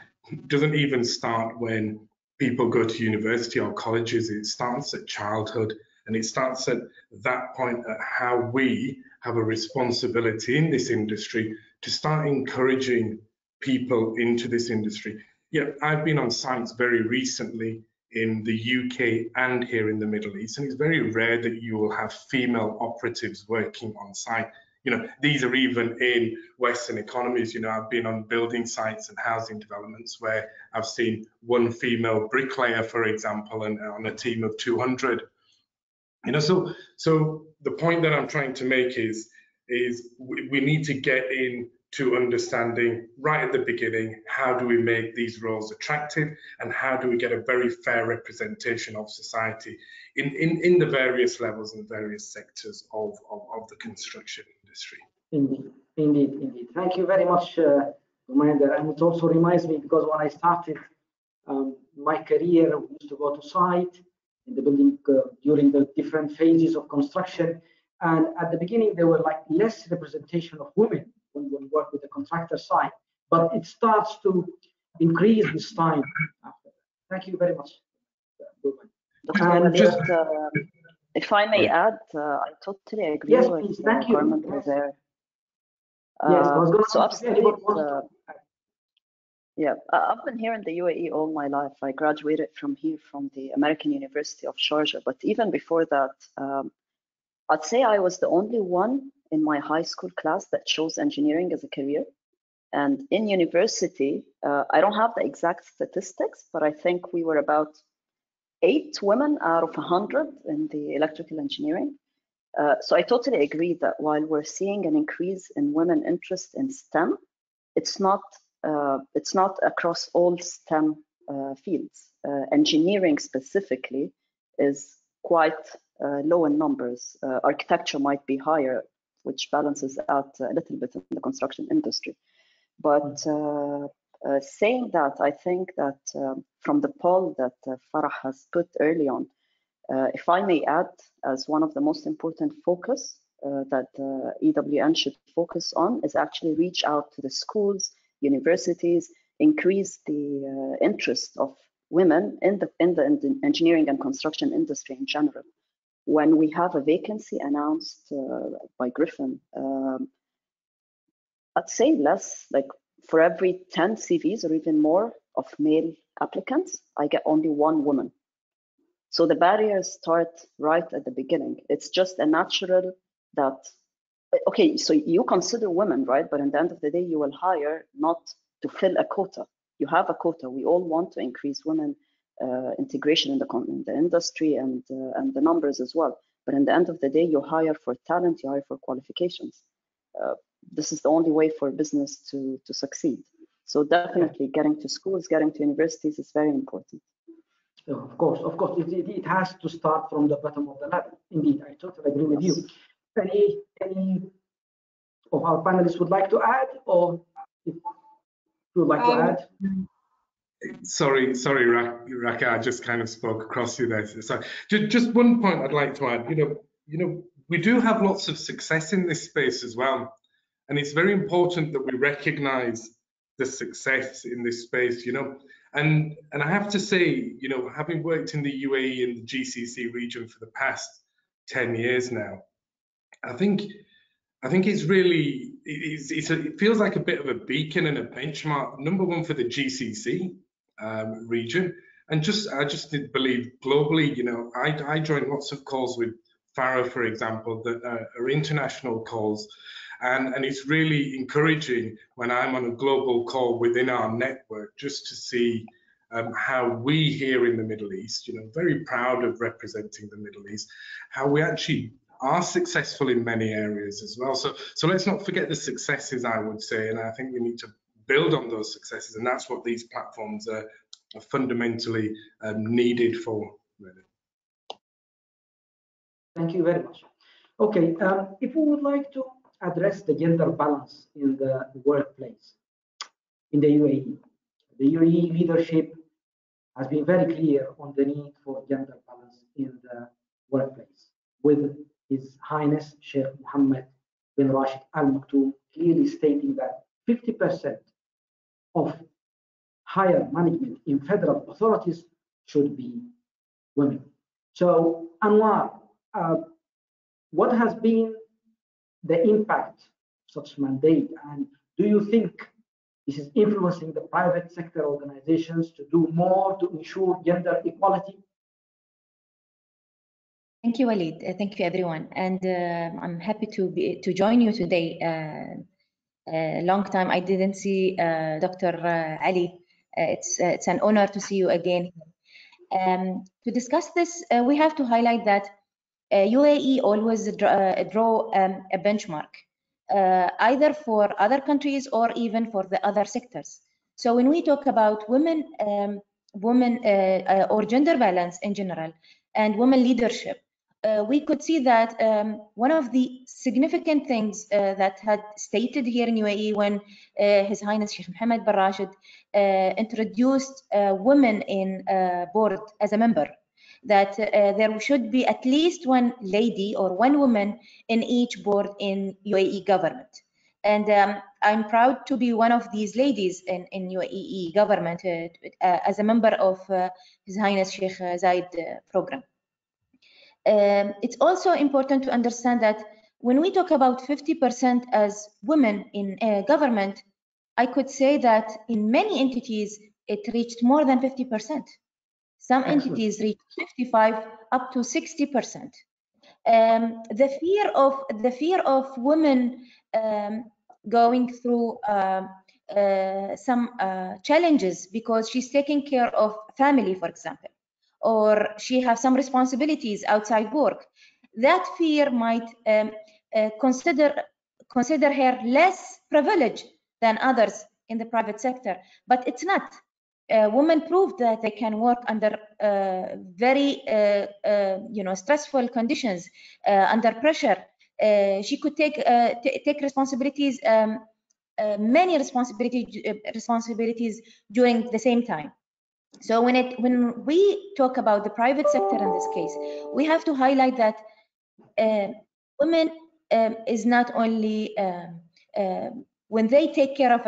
doesn't even start when people go to university or colleges. It starts at childhood, and it starts at that point at how we have a responsibility in this industry to start encouraging people into this industry. Yeah, I've been on sites very recently in the UK and here in the Middle East, and it's very rare that you will have female operatives working on site. You know, these are even in Western economies. You know, I've been on building sites and housing developments where I've seen one female bricklayer, for example, and on a team of 200. You know, so the point that I'm trying to make is we need to get into understanding right at the beginning, how do we make these roles attractive, and how do we get a very fair representation of society in the various levels and various sectors of the construction industry. Indeed. Thank you very much, Commander. And it also reminds me, because when I started my career, we used to go to site in the building during the different phases of construction. And at the beginning, there were like less representation of women when we work with the contractor side, but it starts to increase this time after. Thank you very much. And just, if I may add, I totally agree with please. Thank you. Carmen there. Yes, I was going so to yeah, I've been here in the UAE all my life. I graduated from here, from the American University of Sharjah. But even before that, I'd say I was the only one in my high school class that chose engineering as a career. And in university, I don't have the exact statistics, but I think we were about 8 women out of 100 in the electrical engineering. So I totally agree that while we're seeing an increase in women interest in STEM, it's not across all STEM fields. Engineering specifically is quite low in numbers. Architecture might be higher, which balances out a little bit in the construction industry. But saying that, I think that from the poll that Farah has put early on, if I may add, as one of the most important focus that EWN should focus on is actually reach out to the schools, universities, increase the interest of women in the engineering and construction industry in general. When we have a vacancy announced by Griffin, I'd say less, like for every 10 CVs or even more of male applicants, I get only 1 woman. So the barriers start right at the beginning. It's just a natural that, okay, so you consider women, right? But in the end of the day, you will hire not to fill a quota. You have a quota. We all want to increase women integration in the industry and the numbers as well. But in the end of the day, you hire for talent, you hire for qualifications. This is the only way for business to succeed. So definitely getting to schools, getting to universities is very important. Of course, it has to start from the bottom of the ladder. Indeed, I totally agree with you. Any of our panelists would like to add, or if you would like to add? Sorry, Raka, I just kind of spoke across you there. So just one point I'd like to add. You know, we do have lots of success in this space as well, and it's very important that we recognise the success in this space. You know. And I have to say, you know, having worked in the UAE and the GCC region for the past 10 years now, I think it's really, it feels like a bit of a beacon and a benchmark, #1 for the GCC region. And I just believe globally, you know, I join lots of calls with Farah, for example, that are international calls. And it's really encouraging when I'm on a global call within our network just to see how we here in the Middle East, you know, very proud of representing the Middle East, how we actually are successful in many areas as well. So let's not forget the successes, I would say, and I think we need to build on those successes, and that's what these platforms are fundamentally needed for, really. Thank you very much. Okay, if we would like to address the gender balance in the workplace in the UAE, the UAE leadership has been very clear on the need for gender balance in the workplace, with His Highness Sheikh Mohammed bin Rashid Al Maktoum clearly stating that 50% of higher management in federal authorities should be women. So, Anwar, what has been the impact of such mandate, and do you think this is influencing the private sector organizations to do more to ensure gender equality? Thank you, Walid. Thank you, everyone, and I'm happy to join you today. Long time I didn't see Dr. Ali. It's an honor to see you again. To discuss this, we have to highlight that UAE always draw a benchmark, either for other countries or even for the other sectors. So when we talk about women or gender balance in general and women leadership, we could see that one of the significant things that had stated here in UAE when His Highness Sheikh Mohammed bin Rashid introduced women in board as a member, that there should be at least one lady or one woman in each board in UAE government. And I'm proud to be one of these ladies in UAE government as a member of His Highness Sheikh Zayed program. It's also important to understand that when we talk about 50% as women in government, I could say that in many entities, it reached more than 50%. Some entities reach 55 up to 60%. The fear of women going through some challenges because she's taking care of family, for example, or she has some responsibilities outside work. That fear might consider her less privileged than others in the private sector, but it's not. Women proved that they can work under very stressful conditions, under pressure. She could take responsibilities, many responsibilities during the same time. So when we talk about the private sector in this case, we have to highlight that women is not only when they take care of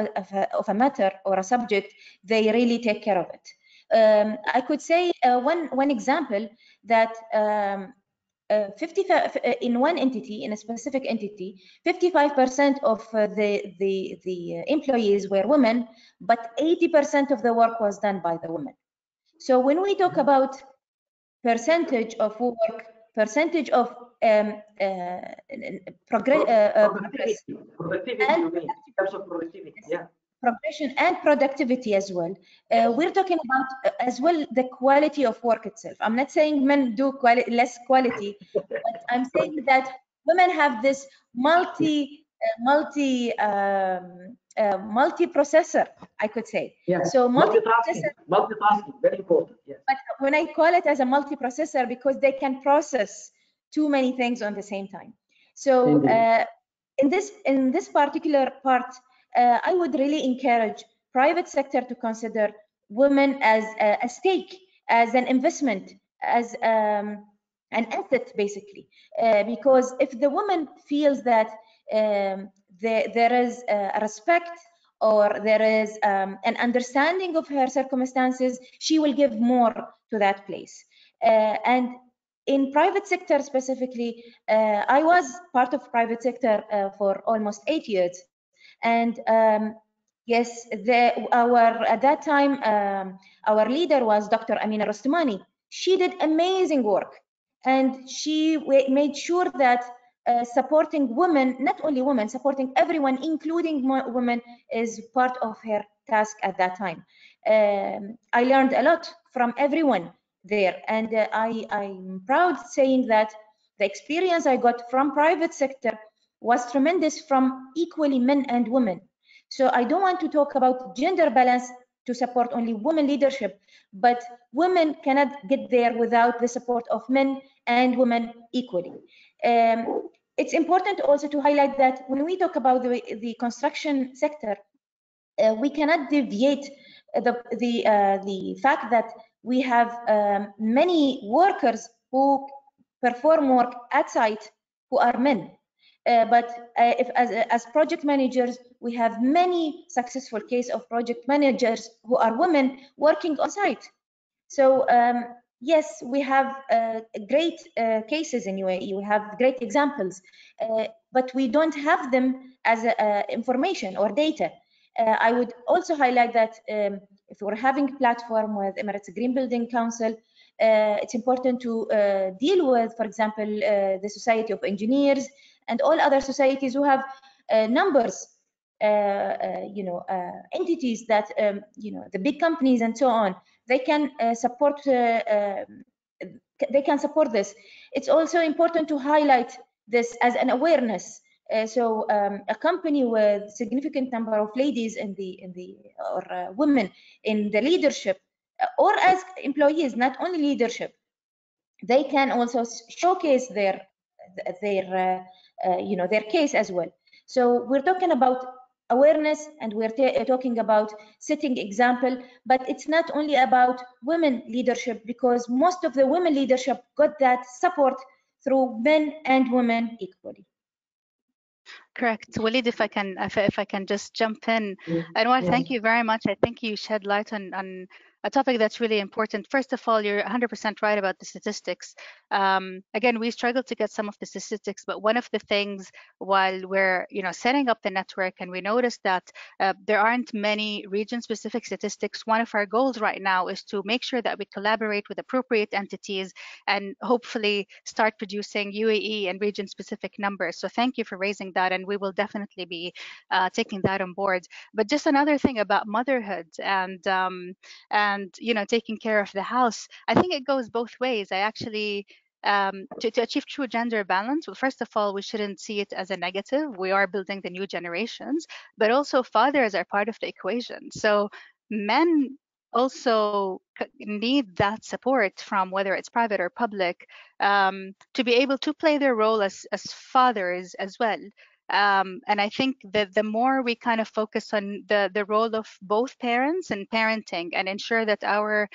a matter or a subject, they really take care of it. I could say one example that 55 in one entity, in a specific entity, 55% of the employees were women, but 80% of the work was done by the women. So when we talk about percentage of work, percentage of progression and productivity as well. We're talking about as well the quality of work itself. I'm not saying men do less quality, but I'm saying that women have this multi-processor, I could say. Yeah. So multitasking, very important. Yes. But when I call it as a multi-processor, because they can process too many things on the same time. So in this particular part, I would really encourage private sector to consider women as a stake, as an investment, as an asset, basically. Because if the woman feels that there is a respect or there is an understanding of her circumstances, she will give more to that place. And in private sector specifically, I was part of private sector for almost 8 years. And yes, at that time, our leader was Dr. Amina Rostamani. She did amazing work. And she made sure that supporting women, not only women, supporting everyone, including women, is part of her task at that time. I learned a lot from everyone there, and I'm proud saying that The experience I got from private sector was tremendous from equally men and women. So I don't want to talk about gender balance to support only women leadership, but women cannot get there without the support of men and women equally. It's important also to highlight that when we talk about the construction sector, we cannot deviate the fact that we have many workers who perform work at site who are men. But if as project managers, we have many successful case of project managers who are women working on site. So yes, we have great cases in UAE. We have great examples, but we don't have them as information or data. I would also highlight that if we're having a platform with Emirates Green Building Council, it's important to deal with, for example, the Society of Engineers and all other societies who have numbers, entities that, the big companies and so on. They can support. They can support this. It's also important to highlight this as an awareness. So a company with significant number of ladies or women in the leadership, or as employees, not only leadership, they can also showcase their case as well. So we're talking about awareness, and we're talking about setting example, but it's not only about women leadership, because most of the women leadership got that support through men and women equally. Correct. Walid, if I can just jump in. Anwar, thank you very much. I think you shed light on a topic that's really important. First of all, you're 100% right about the statistics. Again, we struggled to get some of the statistics, but one of the things while we're setting up the network, and we noticed that there aren't many region-specific statistics, one of our goals right now is to make sure that we collaborate with appropriate entities and hopefully start producing UAE and region-specific numbers. So thank you for raising that, and we will definitely be taking that on board. But just another thing about motherhood and taking care of the house, I think it goes both ways. I actually to achieve true gender balance, well, first of all, we shouldn't see it as a negative. We are building the new generations, but also fathers are part of the equation. So men also need that support from whether it's private or public, to be able to play their role as fathers as well. And I think that the more we kind of focus on the role of both parents and parenting, and ensure that our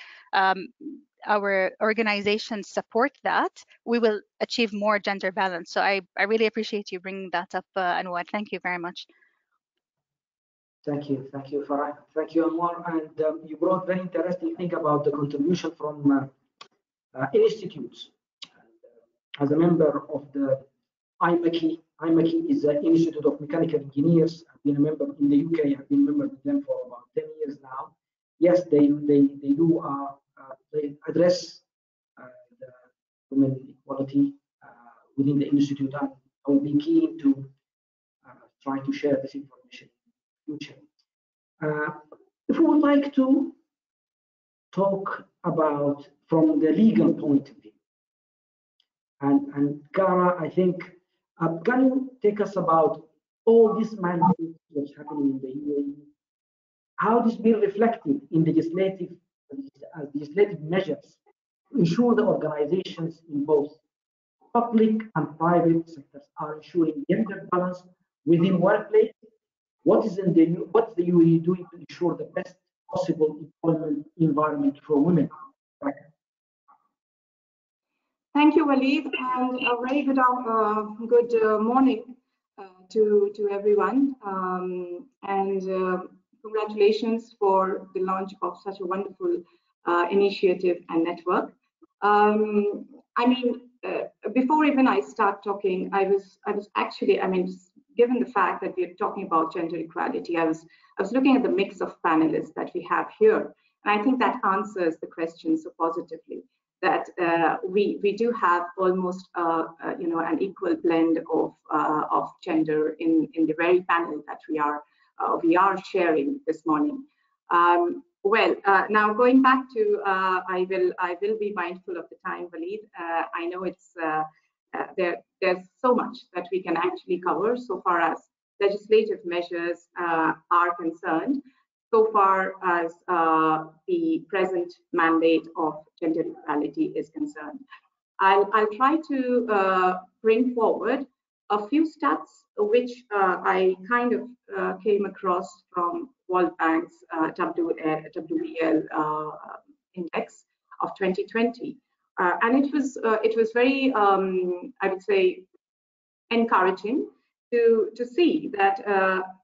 organizations support that, we will achieve more gender balance. So I really appreciate you bringing that up, Anwar. Thank you very much. Thank you, Farah. Thank you, Anwar. And you brought very interesting thing about the contribution from institutes. As a member of the IMechE is an Institute of Mechanical Engineers. I've been a member in the UK. I've been a member with them for about 10 years now. Yes, they address the women equality within the institute, and I will be keen to try to share this information in the future. If we would like to talk about from the legal point of view, and Cara, I think, can you take us about all these mandates that's happening in the UAE? How this been reflected in legislative measures to ensure the organizations in both public and private sectors are ensuring gender balance within workplace? What's the UAE doing to ensure the best possible employment environment for women? Thank you, Walid, and a very good morning to everyone. Congratulations for the launch of such a wonderful initiative and network. Before even I start talking, I was actually, given the fact that we're talking about gender equality, I was looking at the mix of panelists that we have here, and I think that answers the question so positively. That we do have almost an equal blend of gender in the very panel that we are sharing this morning. Now going back to I will be mindful of the time, Walid. I know it's there's so much that we can actually cover so far as legislative measures are concerned, so far as the present mandate of gender equality is concerned. I'll try to bring forward a few stats which I kind of came across from World Bank's WEL index of 2020, and it was very I would say encouraging to see that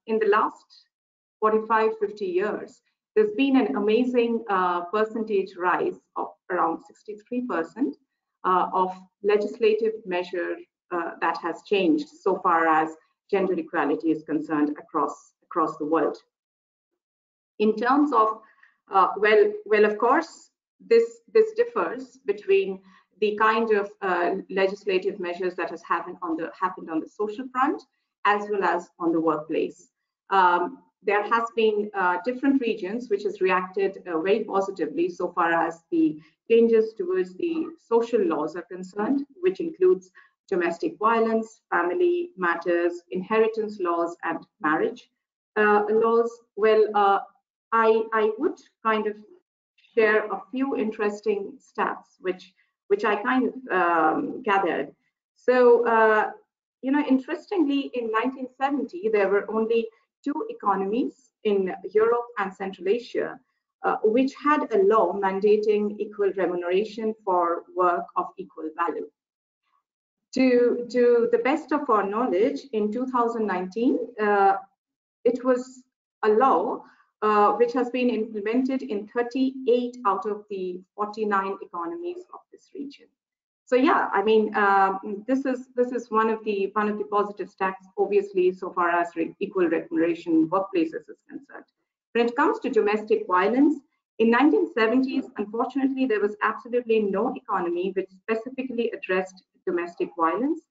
in the last 45-50 years there's been an amazing percentage rise of around 63% of legislative measure that has changed so far as gender equality is concerned across the world. In terms of well, of course, this differs between the kind of legislative measures that has happened on the social front as well as on the workplace. There has been different regions which has reacted very positively so far as the changes towards the social laws are concerned, which includes domestic violence, family matters, inheritance laws, and marriage laws. Well, I would kind of share a few interesting stats which I kind of gathered. So, interestingly, in 1970, there were only 2 economies in Europe and Central Asia which had a law mandating equal remuneration for work of equal value. To the best of our knowledge, in 2019, it was a law which has been implemented in 38 out of the 49 economies of this region. So yeah, I mean, this is one of the positive stats, obviously, so far as equal remuneration in workplaces is concerned. When it comes to domestic violence, in 1970s, unfortunately, there was absolutely no economy which specifically addressed domestic violence,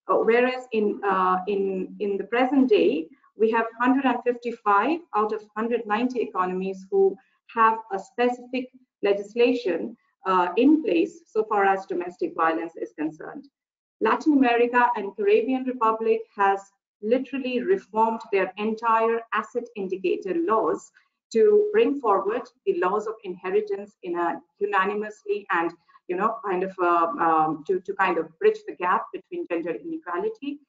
whereas in the present day, we have 155 out of 190 economies who have a specific legislation in place so far as domestic violence is concerned. Latin America and Caribbean Republic has literally reformed their entire asset indicator laws to bring forward the laws of inheritance in a unanimously and kind of to kind of bridge the gap between gender inequality.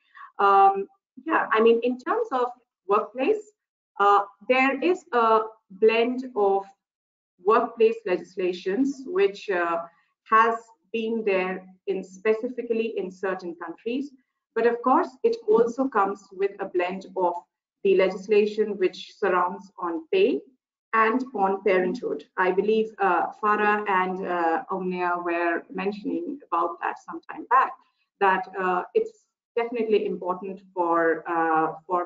Yeah, I mean, in terms of workplace, there is a blend of workplace legislations which has been there specifically in certain countries, but of course it also comes with a blend of the legislation which surrounds on pay and on parenthood. I believe Farah and Omnia were mentioning about that some time back, that it's definitely important for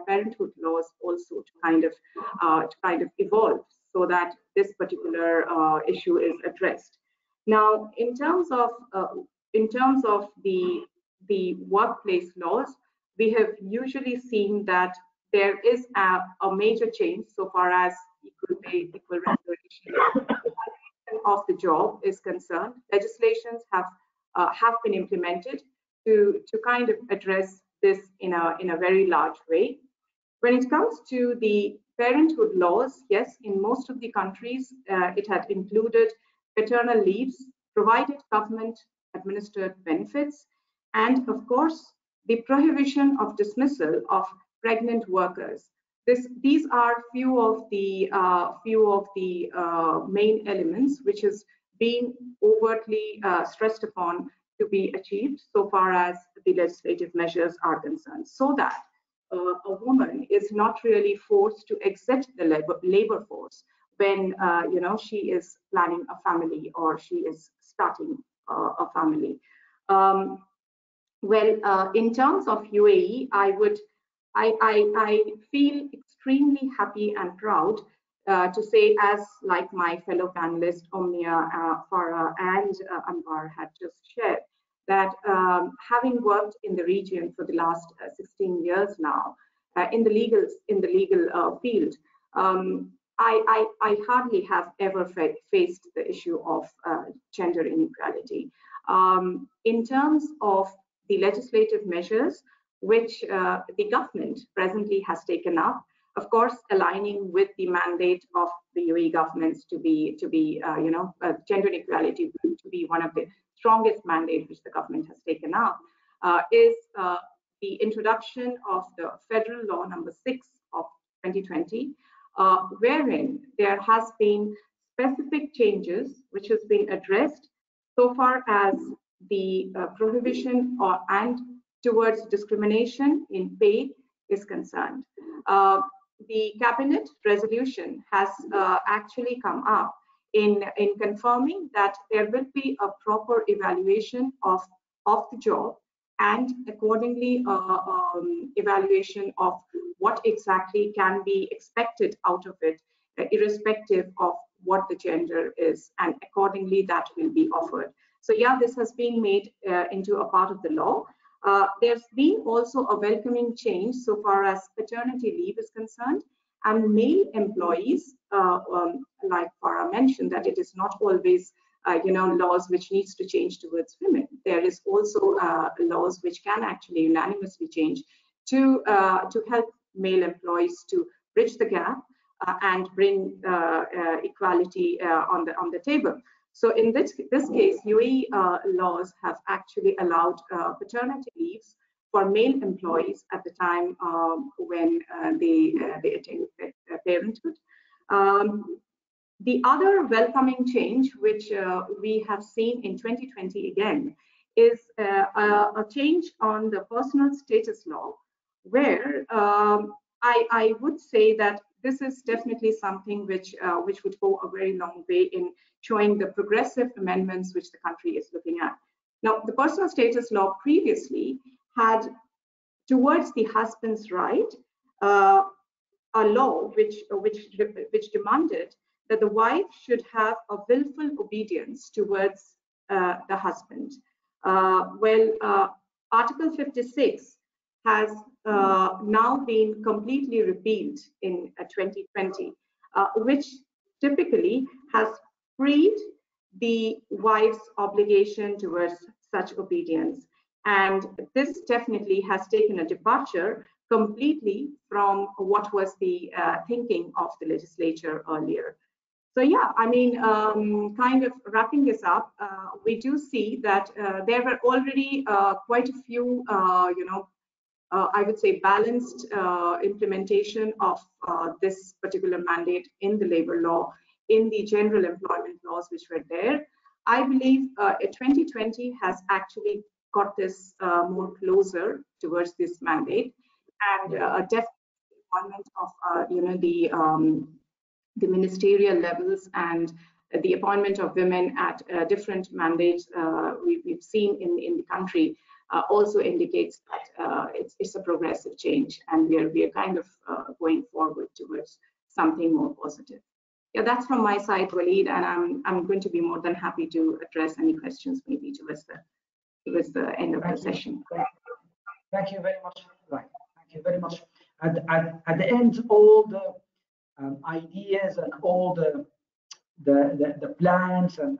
parenthood laws also to kind of evolve so that this particular issue is addressed. Now, in terms of the workplace laws, we have usually seen that there is a major change so far as equal pay, equal remuneration of the job is concerned. Legislations have been implemented to kind of address this in a very large way. When it comes to the parenthood laws, yes, in most of the countries, it had included paternal leaves, provided government administered benefits, and of course, the prohibition of dismissal of pregnant workers. These are few of the main elements which has been overtly stressed upon to be achieved so far as the legislative measures are concerned, so that a woman is not really forced to exit the labor force when she is planning a family or she is starting a family. In terms of UAE, I feel extremely happy and proud to say, as like my fellow panelists Omnia, Farah, and Anwar had just shared, that having worked in the region for the last 16 years now in the legal field, I hardly have ever faced the issue of gender inequality. In terms of the legislative measures which the government presently has taken up, of course, aligning with the mandate of the UAE governments to be gender equality to be one of the strongest mandates which the government has taken up, is the introduction of the Federal Law number 6 of 2020, wherein there has been specific changes which has been addressed so far as the prohibition and towards discrimination in pay is concerned. The cabinet resolution has actually come up in confirming that there will be a proper evaluation of the job and accordingly evaluation of what exactly can be expected out of it, irrespective of what the gender is, and accordingly that will be offered. So yeah, this has been made into a part of the law. There's been also a welcoming change so far as paternity leave is concerned, and male employees, like Farah mentioned, that it is not always laws which needs to change towards women. There is also laws which can actually unanimously change to help male employees to bridge the gap and bring equality on the table. So in this case, UAE laws have actually allowed paternity leaves for male employees at the time when they attain parenthood. The other welcoming change, which we have seen in 2020 again, is a change on the personal status law, where I would say that this is definitely something which would go a very long way in showing the progressive amendments which the country is looking at. Now, the personal status law previously had towards the husband's right a law which demanded that the wife should have a willful obedience towards the husband. Article 56 has now been completely repealed in 2020, which typically has freed the wife's obligation towards such obedience. And this definitely has taken a departure completely from what was the thinking of the legislature earlier. So yeah, I mean, kind of wrapping this up, we do see that there were already quite a few, I would say balanced implementation of this particular mandate in the labor law, in the general employment laws which were there. I believe 2020 has actually got this more closer towards this mandate, and definitely deployment of the ministerial levels and the appointment of women at different mandates we've seen in the country also indicates that it's a progressive change, and we are kind of going forward towards something more positive. Yeah, that's from my side, Waleed, and I'm going to be more than happy to address any questions maybe towards the end of the session. Thank you very much. Right. Thank you very much. At the end, all the ideas and all the plans and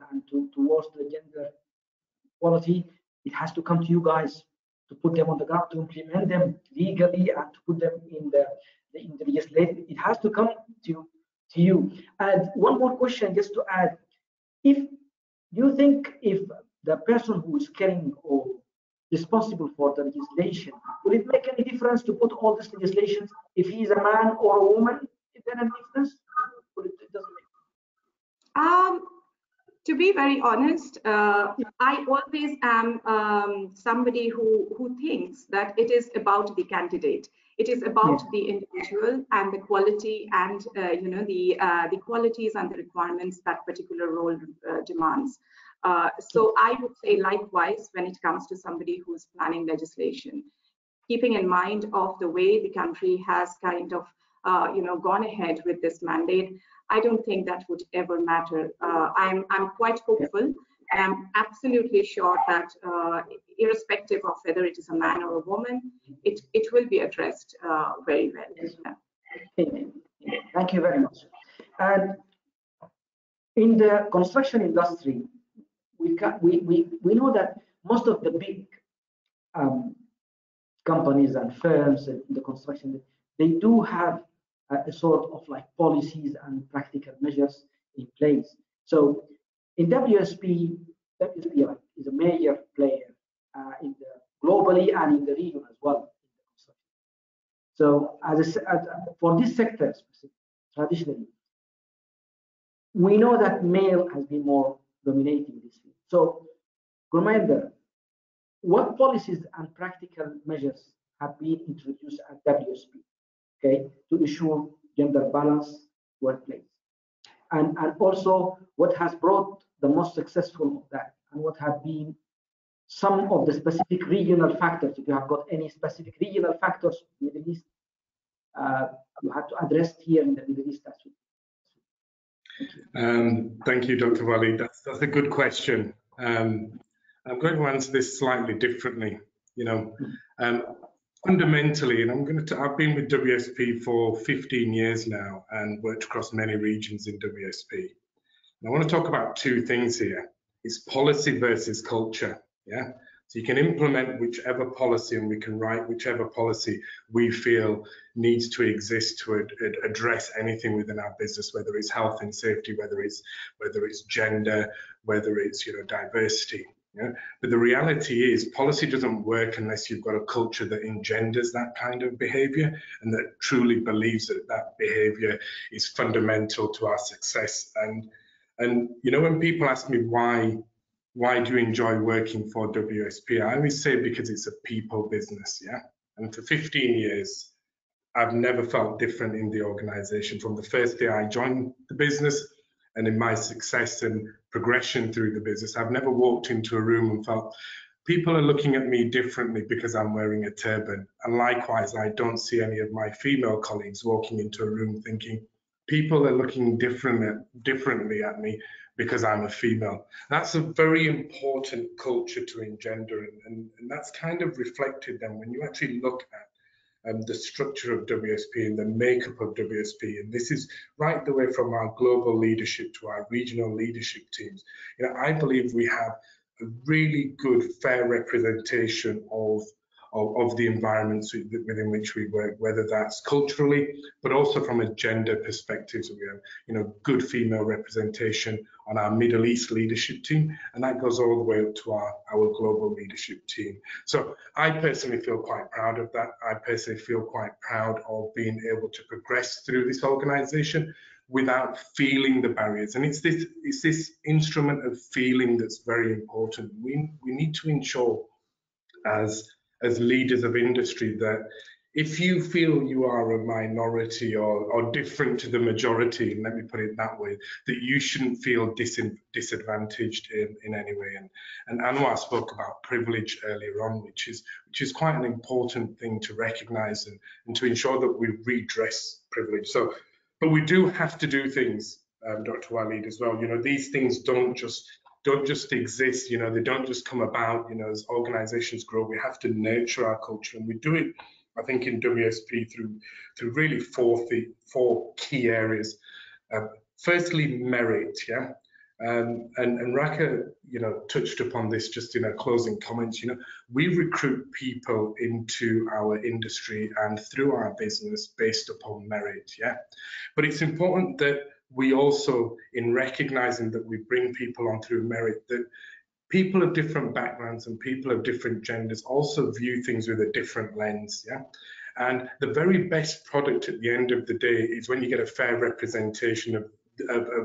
towards the gender equality, it has to come to you guys to put them on the ground, to implement them legally, and to put them in the legislation. It has to come to you. And one more question, just to add: if you think if the person who is carrying or responsible for the legislation, will it make any difference to put all this legislation if he is a man or a woman? Is there any difference? Or it doesn't make? To be very honest, I always am somebody who thinks that it is about the candidate. It is about the individual and the quality and the qualities and the requirements that particular role demands. So I would say likewise when it comes to somebody who's planning legislation, keeping in mind of the way the country has kind of gone ahead with this mandate, I don't think that would ever matter. I'm quite hopeful. I'm absolutely sure that irrespective of whether it is a man or a woman, it will be addressed very well. Thank you very much. And in the construction industry, we know that most of the big companies and firms in the construction, they do have a sort of like policies and practical measures in place. So in WSP is a major player in the globally and in the region as well. So for this sector traditionally, we know that male has been more dominating this field. So, Commander, what policies and practical measures have been introduced at WSP, okay, to ensure gender balance workplace? And also, what has brought the most successful of that, and what have been some of the specific regional factors? If you have got any specific regional factors, Middle East, you have to address here in the Middle East as well. Thank you, Dr. Wali. That's a good question. I'm going to answer this slightly differently. Fundamentally, and I've been with WSP for 15 years now and worked across many regions in WSP. And I want to talk about two things here. It's policy versus culture. Yeah. So you can implement whichever policy, and we can write whichever policy we feel needs to exist to address anything within our business, whether it's health and safety, whether it's gender, whether it's diversity. Yeah? But the reality is, policy doesn't work unless you've got a culture that engenders that kind of behavior and that truly believes that that behavior is fundamental to our success. And when people ask me why do you enjoy working for WSP? I always say because it's a people business, yeah? And for 15 years, I've never felt different in the organization. From the first day I joined the business and in my success and progression through the business, I've never walked into a room and felt people are looking at me differently because I'm wearing a turban. And likewise, I don't see any of my female colleagues walking into a room thinking people are looking differently at me because I'm a female. That's a very important culture to engender, and that's kind of reflected then when you actually look at the structure of WSP and the makeup of WSP, and this is right the way from our global leadership to our regional leadership teams. I believe we have a really good, fair representation of the environments within which we work, whether that's culturally, but also from a gender perspective. So we have, good female representation on our Middle East leadership team, and that goes all the way up to our global leadership team. So I personally feel quite proud of that. I personally feel quite proud of being able to progress through this organization without feeling the barriers. And it's this instrument of feeling that's very important. We need to ensure as leaders of industry that if you feel you are a minority or different to the majority, and let me put it that way, that you shouldn't feel disadvantaged in any way. And Anwar spoke about privilege earlier on, which is quite an important thing to recognize and to ensure that we redress privilege. So, but we do have to do things, Dr. Waleed, as well. These things don't just exist, they don't just come about, as organizations grow. We have to nurture our culture, and we do it, I think, in WSP through really four key areas. Firstly, merit, yeah, and Raka, touched upon this just in her closing comments. We recruit people into our industry and through our business based upon merit, yeah, but it's important that we also, in recognizing that we bring people on through merit, that people of different backgrounds and people of different genders also view things with a different lens, yeah? And the very best product at the end of the day is when you get a fair representation of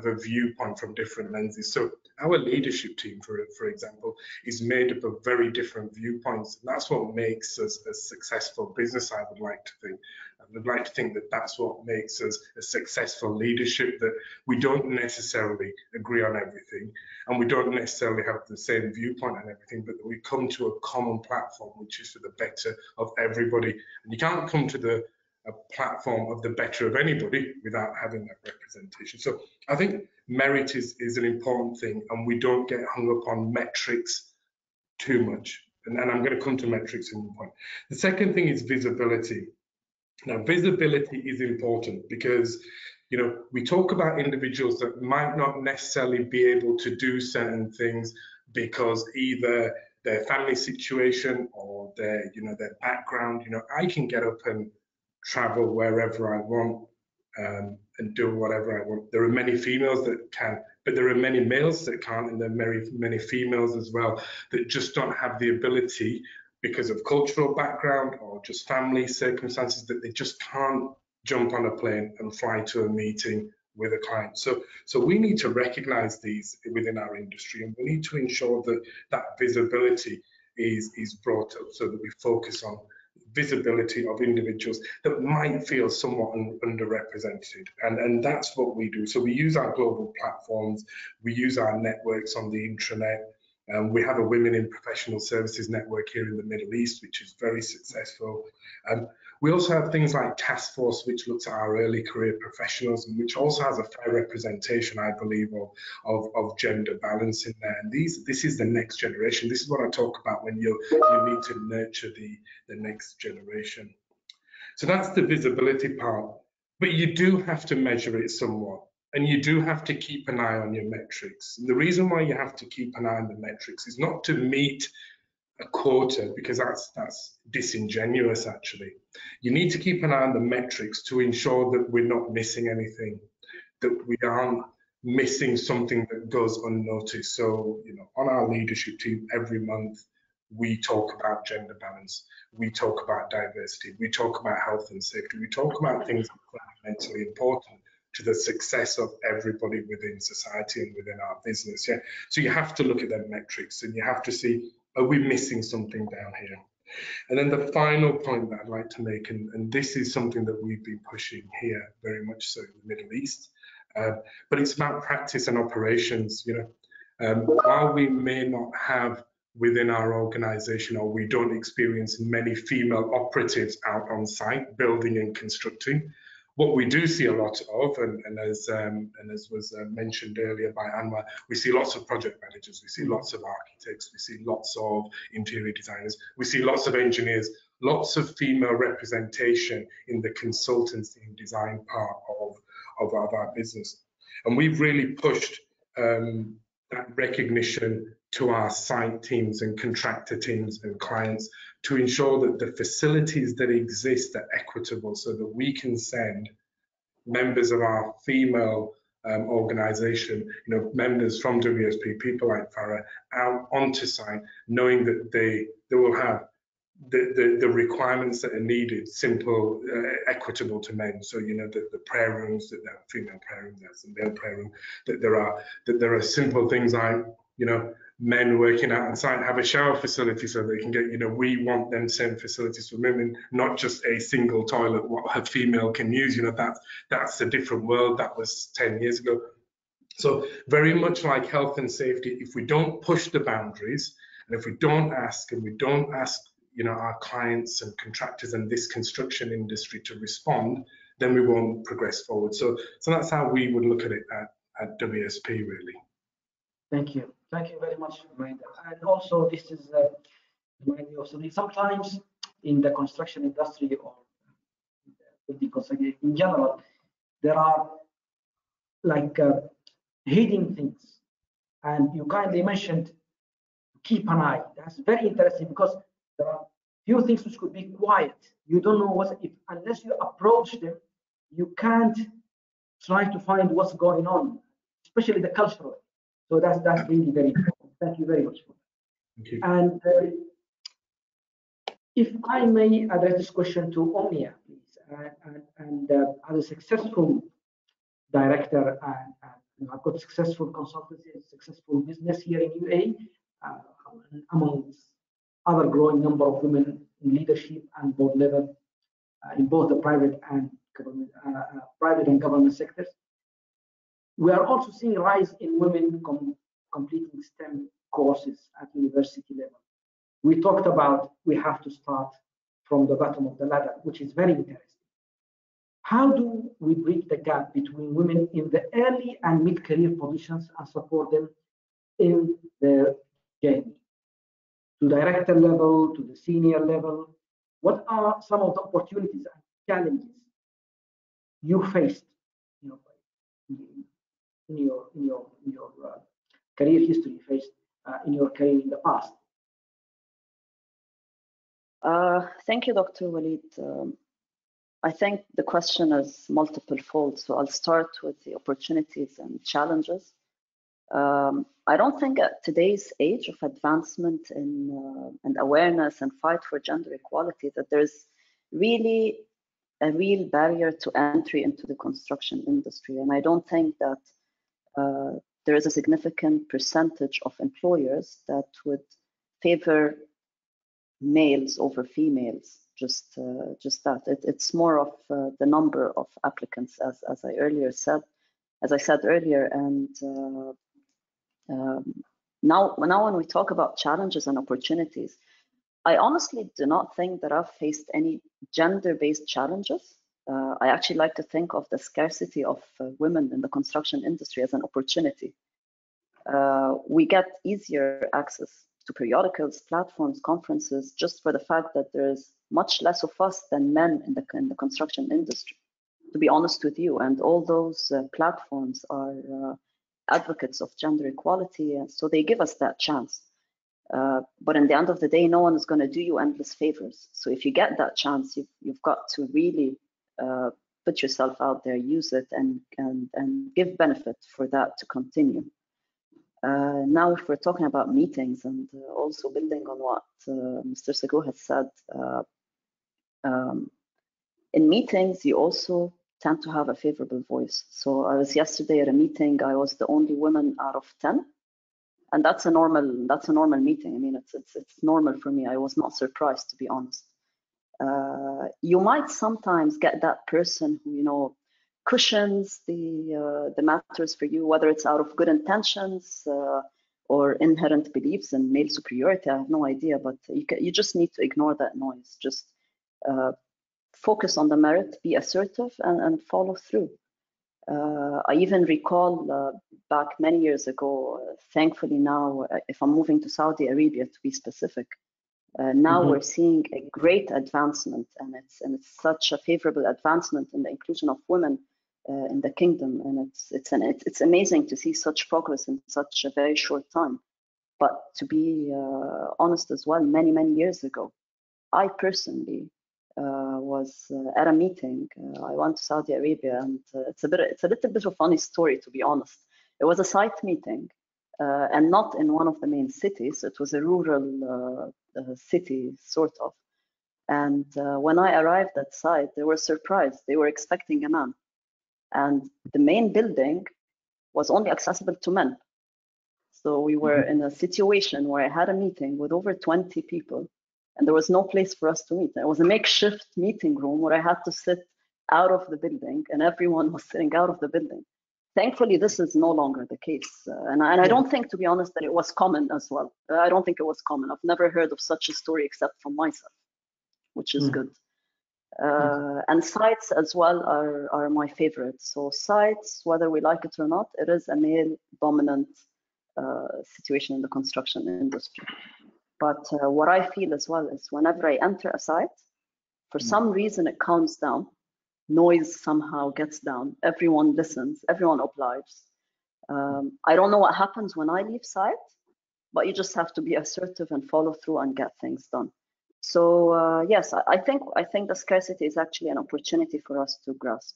a viewpoint from different lenses. So our leadership team, for example, is made up of very different viewpoints, and that's what makes us a successful business, I would like to think. I would like to think that that's what makes us a successful leadership, that we don't necessarily agree on everything and we don't necessarily have the same viewpoint on everything, but that we come to a common platform which is for the better of everybody. And you can't come to a platform of the better of anybody without having that representation. So I think merit is an important thing, and we don't get hung up on metrics too much. And I'm going to come to metrics in one point. The second thing is visibility. Now, visibility is important because, we talk about individuals that might not necessarily be able to do certain things because either their family situation or their, their background. I can get up and travel wherever I want and do whatever I want. There are many females that can, but there are many males that can't, and there are many females as well that just don't have the ability because of cultural background or just family circumstances, that they just can't jump on a plane and fly to a meeting with a client. So we need to recognize these within our industry, and we need to ensure that that visibility is brought up, so that we focus on visibility of individuals that might feel somewhat underrepresented, and that's what we do. So we use our global platforms, we use our networks on the intranet. We have a Women in Professional Services network here in the Middle East, which is very successful. We also have things like Task Force, which looks at our early career professionals, and which also has a fair representation, I believe, of gender balance in there. And this is the next generation. This is what I talk about when you need to nurture the next generation. So that's the visibility part. But you do have to measure it somewhat, and you do have to keep an eye on your metrics. And the reason why you have to keep an eye on the metrics is not to meet a quota, because that's disingenuous actually. You need to keep an eye on the metrics to ensure that we're not missing anything, that we aren't missing something that goes unnoticed. So, on our leadership team, every month we talk about gender balance, we talk about diversity, we talk about health and safety, we talk about things that are fundamentally important to the success of everybody within society and within our business. Yeah. So you have to look at their metrics, and you have to see, are we missing something down here? And then the final point that I'd like to make, and this is something that we've been pushing here very much so in the Middle East, but it's about practice and operations. While we may not have within our organization, or we don't experience many female operatives out on site building and constructing, what we do see a lot of, and as was mentioned earlier by Anwar, we see lots of project managers, we see lots of architects, we see lots of interior designers, we see lots of engineers, lots of female representation in the consultancy and design part of our business. And we've really pushed that recognition to our site teams and contractor teams and clients to ensure that the facilities that exist are equitable, so that we can send members of our female organization, members from WSP, people like Farah, out onto site, knowing that they will have the requirements that are needed, simple, equitable to men. So the prayer rooms, that there are female prayer rooms, there's a male prayer room, that there are simple things like men working out on site have a shower facility, so they can get, we want them same facilities for women, not just a single toilet what a female can use. That's a different world. That was 10 years ago. So very much like health and safety, if we don't push the boundaries, and if we don't ask, our clients and contractors and this construction industry to respond, then we won't progress forward. So that's how we would look at it at WSP, really. Thank you. Thank you very much, Amanda. And also, this is reminding me of something. Sometimes in the construction industry or the construction in general, there are like hidden things. And you kindly mentioned keep an eye. That's very interesting, because there are few things which could be quiet. You don't know unless you approach them, you can't try to find what's going on, especially the cultural. So that's really very important. Thank you very much for that. Thank you. And if I may address this question to Omnia, please, and as a successful director, and I've got successful consultancy and successful business here in UAE, amongst other growing number of women in leadership and board level in both the private and government sectors. We are also seeing a rise in women completing STEM courses at university level. We talked about we have to start from the bottom of the ladder, which is very interesting. How do we bridge the gap between women in the early and mid-career positions and support them in their journey to director level, to the senior level? What are some of the opportunities and challenges you faced in your career history, faced in your career in the past? Thank you, Dr. Walid. I think the question is multiple fold, so I'll start with the opportunities and challenges. I don't think at today's age of advancement in and awareness and fight for gender equality that there's really a real barrier to entry into the construction industry. And I don't think that there is a significant percentage of employers that would favor males over females. Just that. It's more of the number of applicants, as I said earlier, and now when we talk about challenges and opportunities, I honestly do not think that I've faced any gender-based challenges. I actually like to think of the scarcity of women in the construction industry as an opportunity. We get easier access to periodicals, platforms, conferences, just for the fact that there is much less of us than men in the construction industry, to be honest with you. And all those platforms are advocates of gender equality, and so they give us that chance. But in the end of the day, no one is going to do you endless favors. So if you get that chance, you've got to really put yourself out there, use it, and give benefit for that to continue. Now, if we're talking about meetings and also building on what Mr. Sago has said, in meetings, you also tend to have a favorable voice. So I was yesterday at a meeting. I was the only woman out of 10, and that's a normal meeting. I mean, it's normal for me. I was not surprised, to be honest. You might sometimes get that person who cushions the matters for you, whether it's out of good intentions or inherent beliefs in male superiority. I have no idea, but you just need to ignore that noise. Just focus on the merit, be assertive, and follow through. I even recall back many years ago, thankfully now, if I'm moving to Saudi Arabia to be specific, now we're seeing a great advancement, and it's such a favorable advancement in the inclusion of women in the kingdom, and it's amazing to see such progress in such a very short time. But to be honest as well, many years ago, I personally was at a meeting. I went to Saudi Arabia, and it's a little bit of a funny story, to be honest. It was a site meeting, and not in one of the main cities. It was a rural city, sort of. And when I arrived at site, they were surprised. They were expecting a man, and the main building was only accessible to men. So we were in a situation where I had a meeting with over 20 people, and there was no place for us to meet. It was a makeshift meeting room where I had to sit out of the building, and everyone was sitting out of the building. Thankfully, this is no longer the case. And I don't think, to be honest, that it was common as well. I don't think it was common. I've never heard of such a story except from myself, which is good. And sites as well are my favorite. So sites, whether we like it or not, it is a male-dominant situation in the construction industry. But what I feel as well is whenever I enter a site, for some reason it calms down. Noise somehow gets down. Everyone listens. Everyone obliges. I don't know what happens when I leave site, but you just have to be assertive and follow through and get things done. So yes, I think the scarcity is actually an opportunity for us to grasp.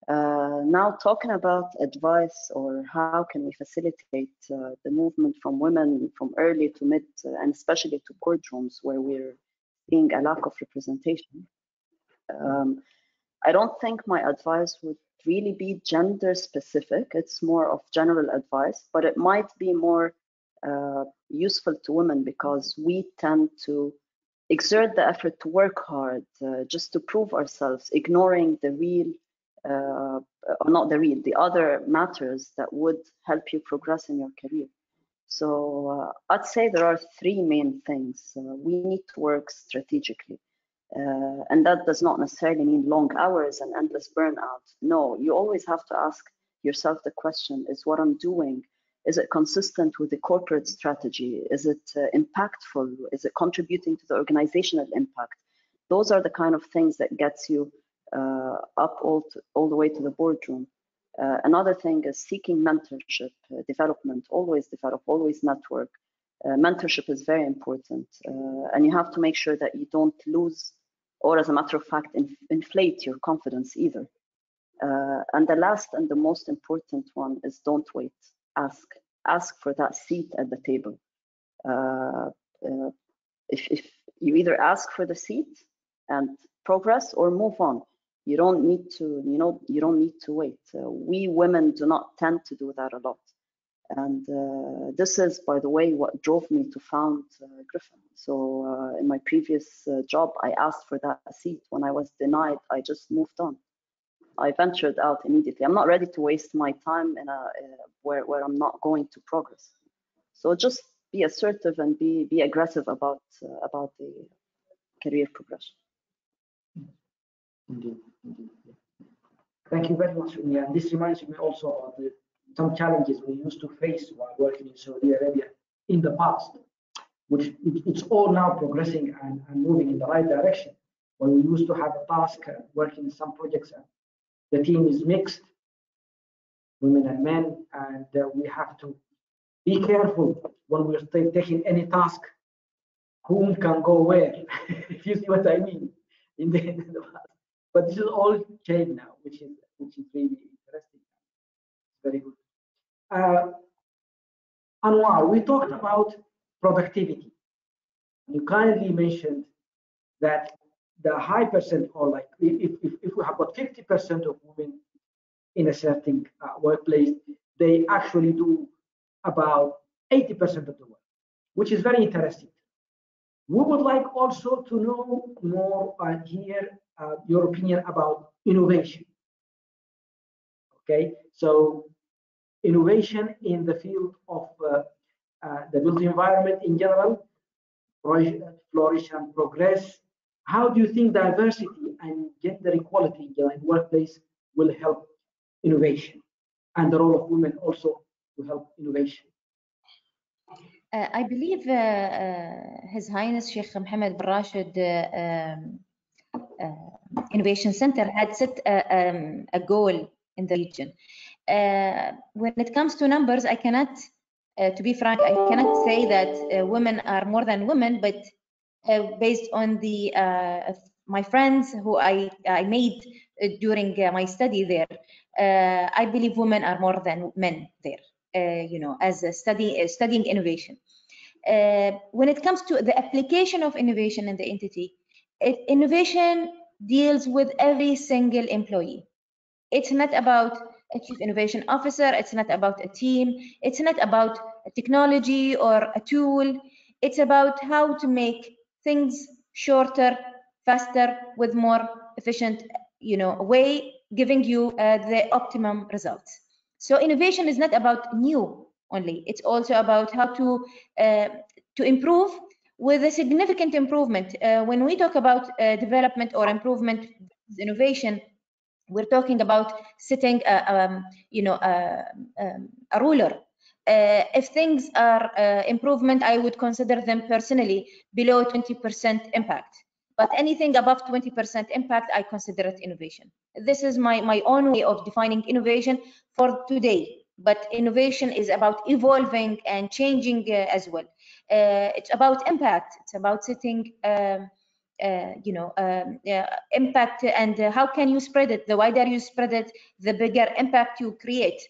Now, talking about advice or how can we facilitate the movement from women from early to mid and especially to boardrooms where we're seeing a lack of representation. I don't think my advice would really be gender specific. It's more of general advice, but it might be more useful to women because we tend to exert the effort to work hard just to prove ourselves, ignoring the real, or not the real, the other matters that would help you progress in your career. So I'd say there are three main things. We need to work strategically. And that does not necessarily mean long hours and endless burnout. No, you always have to ask yourself the question, is what I'm doing, is it consistent with the corporate strategy? Is it impactful? Is it contributing to the organizational impact? Those are the kind of things that gets you up all the way to the boardroom. Another thing is seeking mentorship, development, always develop, always network. mentorship is very important, and you have to make sure that you don't lose, or as a matter of fact, inflate your confidence either. And the last and the most important one is don't wait. Ask for that seat at the table. If you either ask for the seat and progress or move on, you don't need to, you don't need to wait. We women do not tend to do that a lot. And this is, by the way, what drove me to found Griffin. So in my previous job, I asked for that seat. When I was denied, I just moved on. I ventured out immediately. I'm not ready to waste my time in where I'm not going to progress. So just be assertive and be aggressive about the career progression. Indeed. Thank you very much, Unia. And this reminds me also of some challenges we used to face while working in Saudi Arabia in the past, which it's all now progressing and moving in the right direction. When we used to have a task working in some projects, the team is mixed, women and men, and we have to be careful when we're taking any task, whom can go where, if you see what I mean. In the past. But this is all changed now, which is really interesting. Very good. Anwar, we talked about productivity. You kindly mentioned that the high percent, or like if we have got 50% of women in a certain workplace, they actually do about 80% of the work, which is very interesting. We would like also to know more and hear your opinion about innovation. Okay, so innovation in the field of the built environment in general, flourish and progress. How do you think diversity and gender equality in the workplace will help innovation, and the role of women also to help innovation? I believe His Highness Sheikh Mohammed bin Rashid Innovation Center had set a goal in the region. When it comes to numbers, I cannot, to be frank, I cannot say that women are more than women, but based on the my friends who I made during my study there, I believe women are more than men there. As studying innovation. When it comes to the application of innovation in the entity, innovation deals with every single employee. It's not about a chief innovation officer, it's not about a team, it's not about a technology or a tool. It's about how to make things shorter, faster, with more efficient way, giving you the optimum results. So innovation is not about new only. It's also about how to improve with a significant improvement. When we talk about development or improvement, innovation, we're talking about setting a ruler. If things are improvement, I would consider them personally below 20% impact. But anything above 20% impact, I consider it innovation. This is my own way of defining innovation for today. But innovation is about evolving and changing as well. It's about impact. It's about setting, impact, and how can you spread it? The wider you spread it, the bigger impact you create.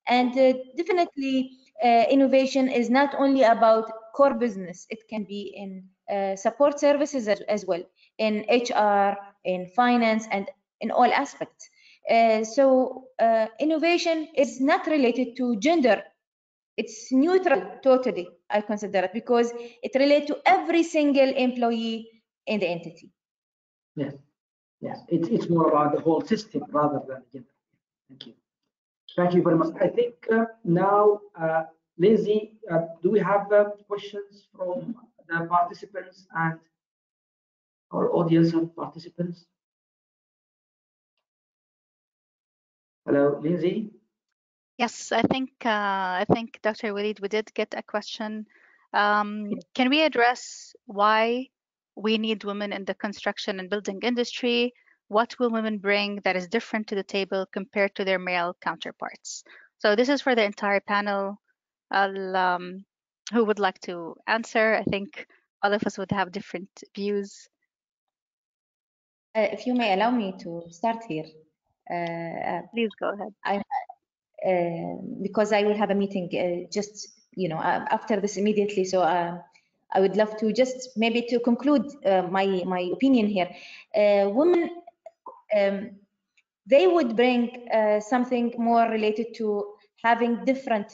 And definitely, innovation is not only about core business. It can be in support services as well, in HR, in finance, and in all aspects. So innovation is not related to gender. It's neutral totally, I consider it, because it relates to every single employee in the entity. Yes, yes, it's more about the whole system rather than gender. Thank you. Thank you very much. I think now, Lindsay, do we have questions from the participants and our audience and participants? Hello, Lindsay. Yes, I think Dr. Walid, we did get a question. Can we address why we need women in the construction and building industry? What will women bring that is different to the table compared to their male counterparts? So this is for the entire panel. Who would like to answer? I think all of us would have different views. If you may allow me to start here. Please go ahead. Because I will have a meeting just, after this immediately. So I would love to just maybe to conclude my opinion here. Women, they would bring something more related to having different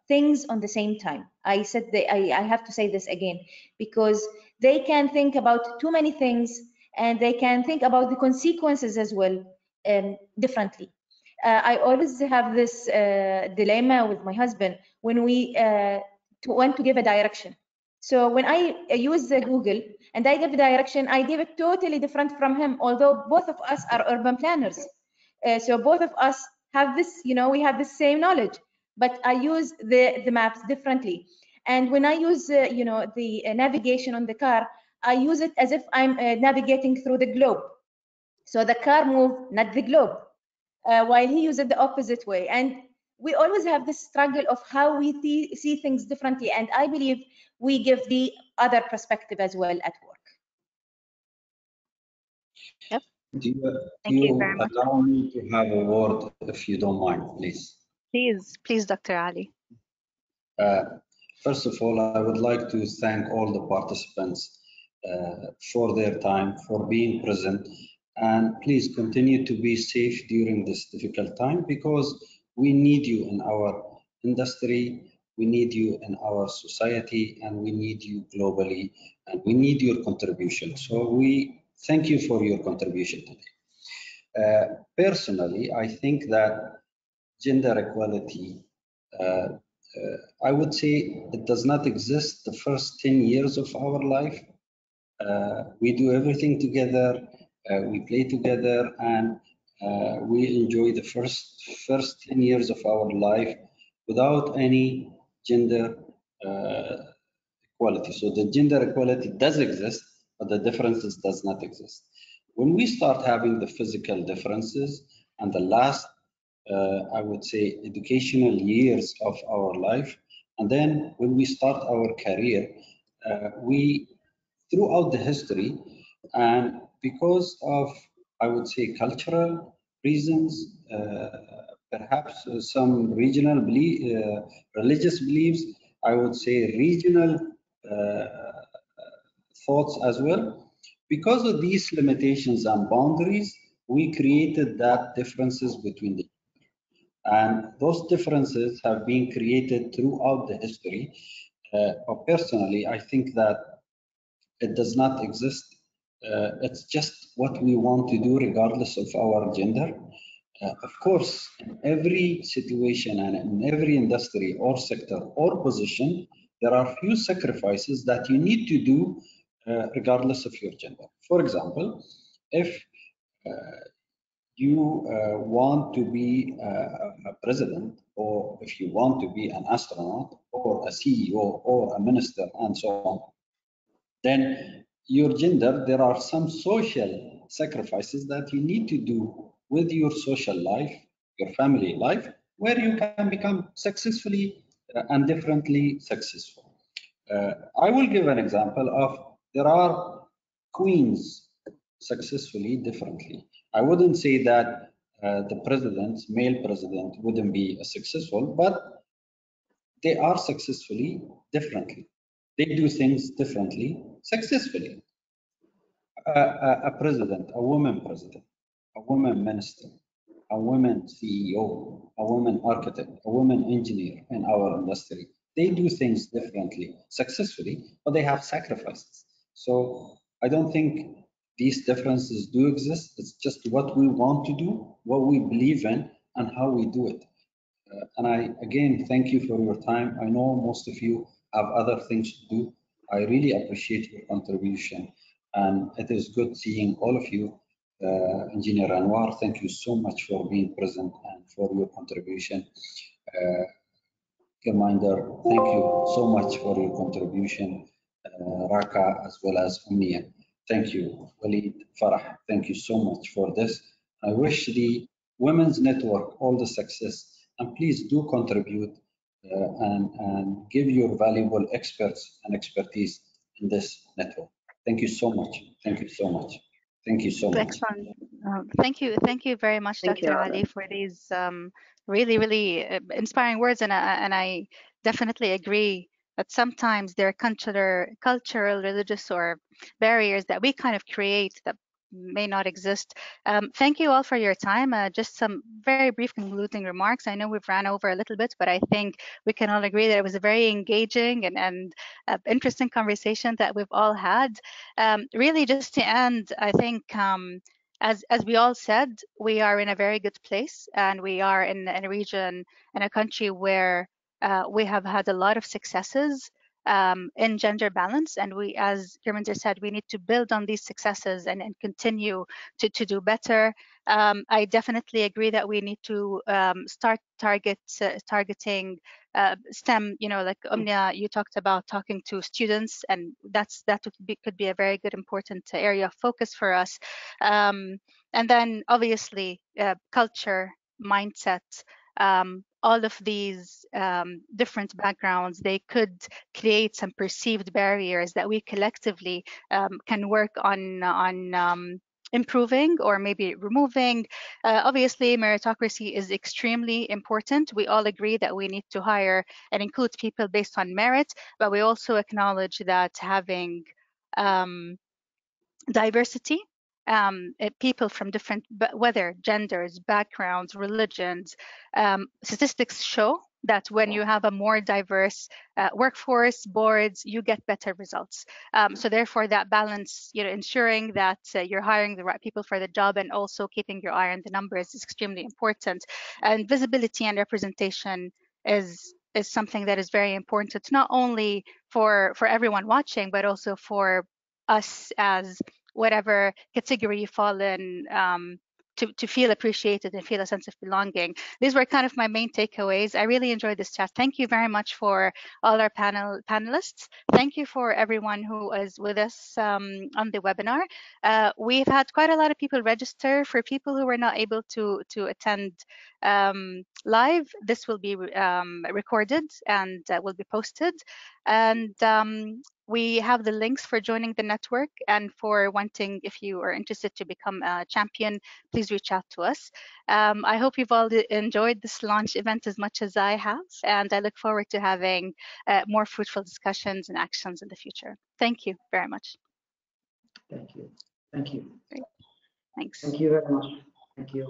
things on the same time. I said that I have to say this again, because they can think about too many things, and they can think about the consequences as well differently. I always have this dilemma with my husband when we want to give a direction. So when I use the Google and I give a direction, I give it totally different from him, although both of us are urban planners. So both of us have this, we have the same knowledge, but I use the maps differently. And when I use, the navigation on the car, I use it as if I'm navigating through the globe. So the car moves, not the globe, while he uses it the opposite way. And we always have this struggle of how we see things differently. And I believe we give the other perspective as well at work. Yep. Do you allow me to have a word, if you don't mind, please? Please, Dr. Ali. First of all, I would like to thank all the participants for their time, for being present, and please continue to be safe during this difficult time, because we need you in our industry, we need you in our society, and we need you globally, and we need your contribution. So we thank you for your contribution today. Personally, I think that gender equality, I would say it does not exist the first 10 years of our life. We do everything together, we play together, and we enjoy the first 10 years of our life without any gender equality. So the gender equality does exist, but the differences does not exist. When we start having the physical differences and the last I would say educational years of our life, and then when we start our career, we throughout the history, and because of I would say cultural reasons, perhaps some regional religious beliefs, I would say regional thoughts as well. Because of these limitations and boundaries, we created that differences between the and those differences have been created throughout the history. But personally, I think that it does not exist. It's just what we want to do regardless of our gender. Of course, in every situation and in every industry or sector or position, there are few sacrifices that you need to do regardless of your gender. For example, if you want to be a president, or if you want to be an astronaut or a CEO or a minister and so on, then your gender, there are some social sacrifices that you need to do with your social life, your family life, where you can become successfully and differently successful. I will give an example of there are queens successfully differently. I wouldn't say that the president, male president, wouldn't be successful, but they are successfully differently. They do things differently, successfully. A president, a woman president, a woman minister, a woman CEO, a woman architect, a woman engineer in our industry. They do things differently, successfully, but they have sacrifices. So I don't think these differences do exist. It's just what we want to do, what we believe in, and how we do it. And I, again, thank you for your time. I know most of you have other things to do. I really appreciate your contribution. And it is good seeing all of you. Engineer Anwar, thank you so much for being present and for your contribution. Commander, thank you so much for your contribution. Raka, as well as Umnia. Thank you. Walid, Farah, thank you so much for this. I wish the Women's Network all the success, and please do contribute and give your valuable experts and expertise in this network. Thank you so much. Thank you so much. Thank you so much. Excellent. Thank you very much, Thank you, Dr. Ali, Alan. for these really inspiring words, and I definitely agree that sometimes there are cultural, religious, or barriers that we kind of create that may not exist. Thank you all for your time. Just some very brief concluding remarks. I know we've ran over a little bit, but I think we can all agree that it was a very engaging and interesting conversation that we've all had. Really, just to end, I think as we all said, we are in a very good place, and we are in a region, in a country where we have had a lot of successes in gender balance, and we, as Gurminder said, we need to build on these successes and continue to do better. I definitely agree that we need to start targeting STEM. You know, like Omnia, you talked about talking to students, and that could be a very good important area of focus for us. And then obviously culture, mindset. All of these different backgrounds, they could create some perceived barriers that we collectively can work on improving or maybe removing. Obviously, meritocracy is extremely important. We all agree that we need to hire and include people based on merit, but we also acknowledge that having diversity, people from different, whether genders, backgrounds, religions, statistics show that when you have a more diverse workforce, boards, you get better results. So therefore, that balance, you know, ensuring that you're hiring the right people for the job and also keeping your eye on the numbers is extremely important. And visibility and representation is something that is very important, not only for everyone watching, but also for us as whatever category you fall in, to feel appreciated and feel a sense of belonging. These were kind of my main takeaways. I really enjoyed this chat. Thank you very much for all our panelists. Thank you for everyone who is with us on the webinar. We've had quite a lot of people register. For people who were not able to attend live, this will be recorded and will be posted. And we have the links for joining the network, and for wanting, if you are interested to become a champion, please reach out to us. I hope you've all enjoyed this launch event as much as I have, and I look forward to having more fruitful discussions and actions in the future. Thank you very much. Thank you. Thank you. Great. Thanks. Thank you very much. Thank you.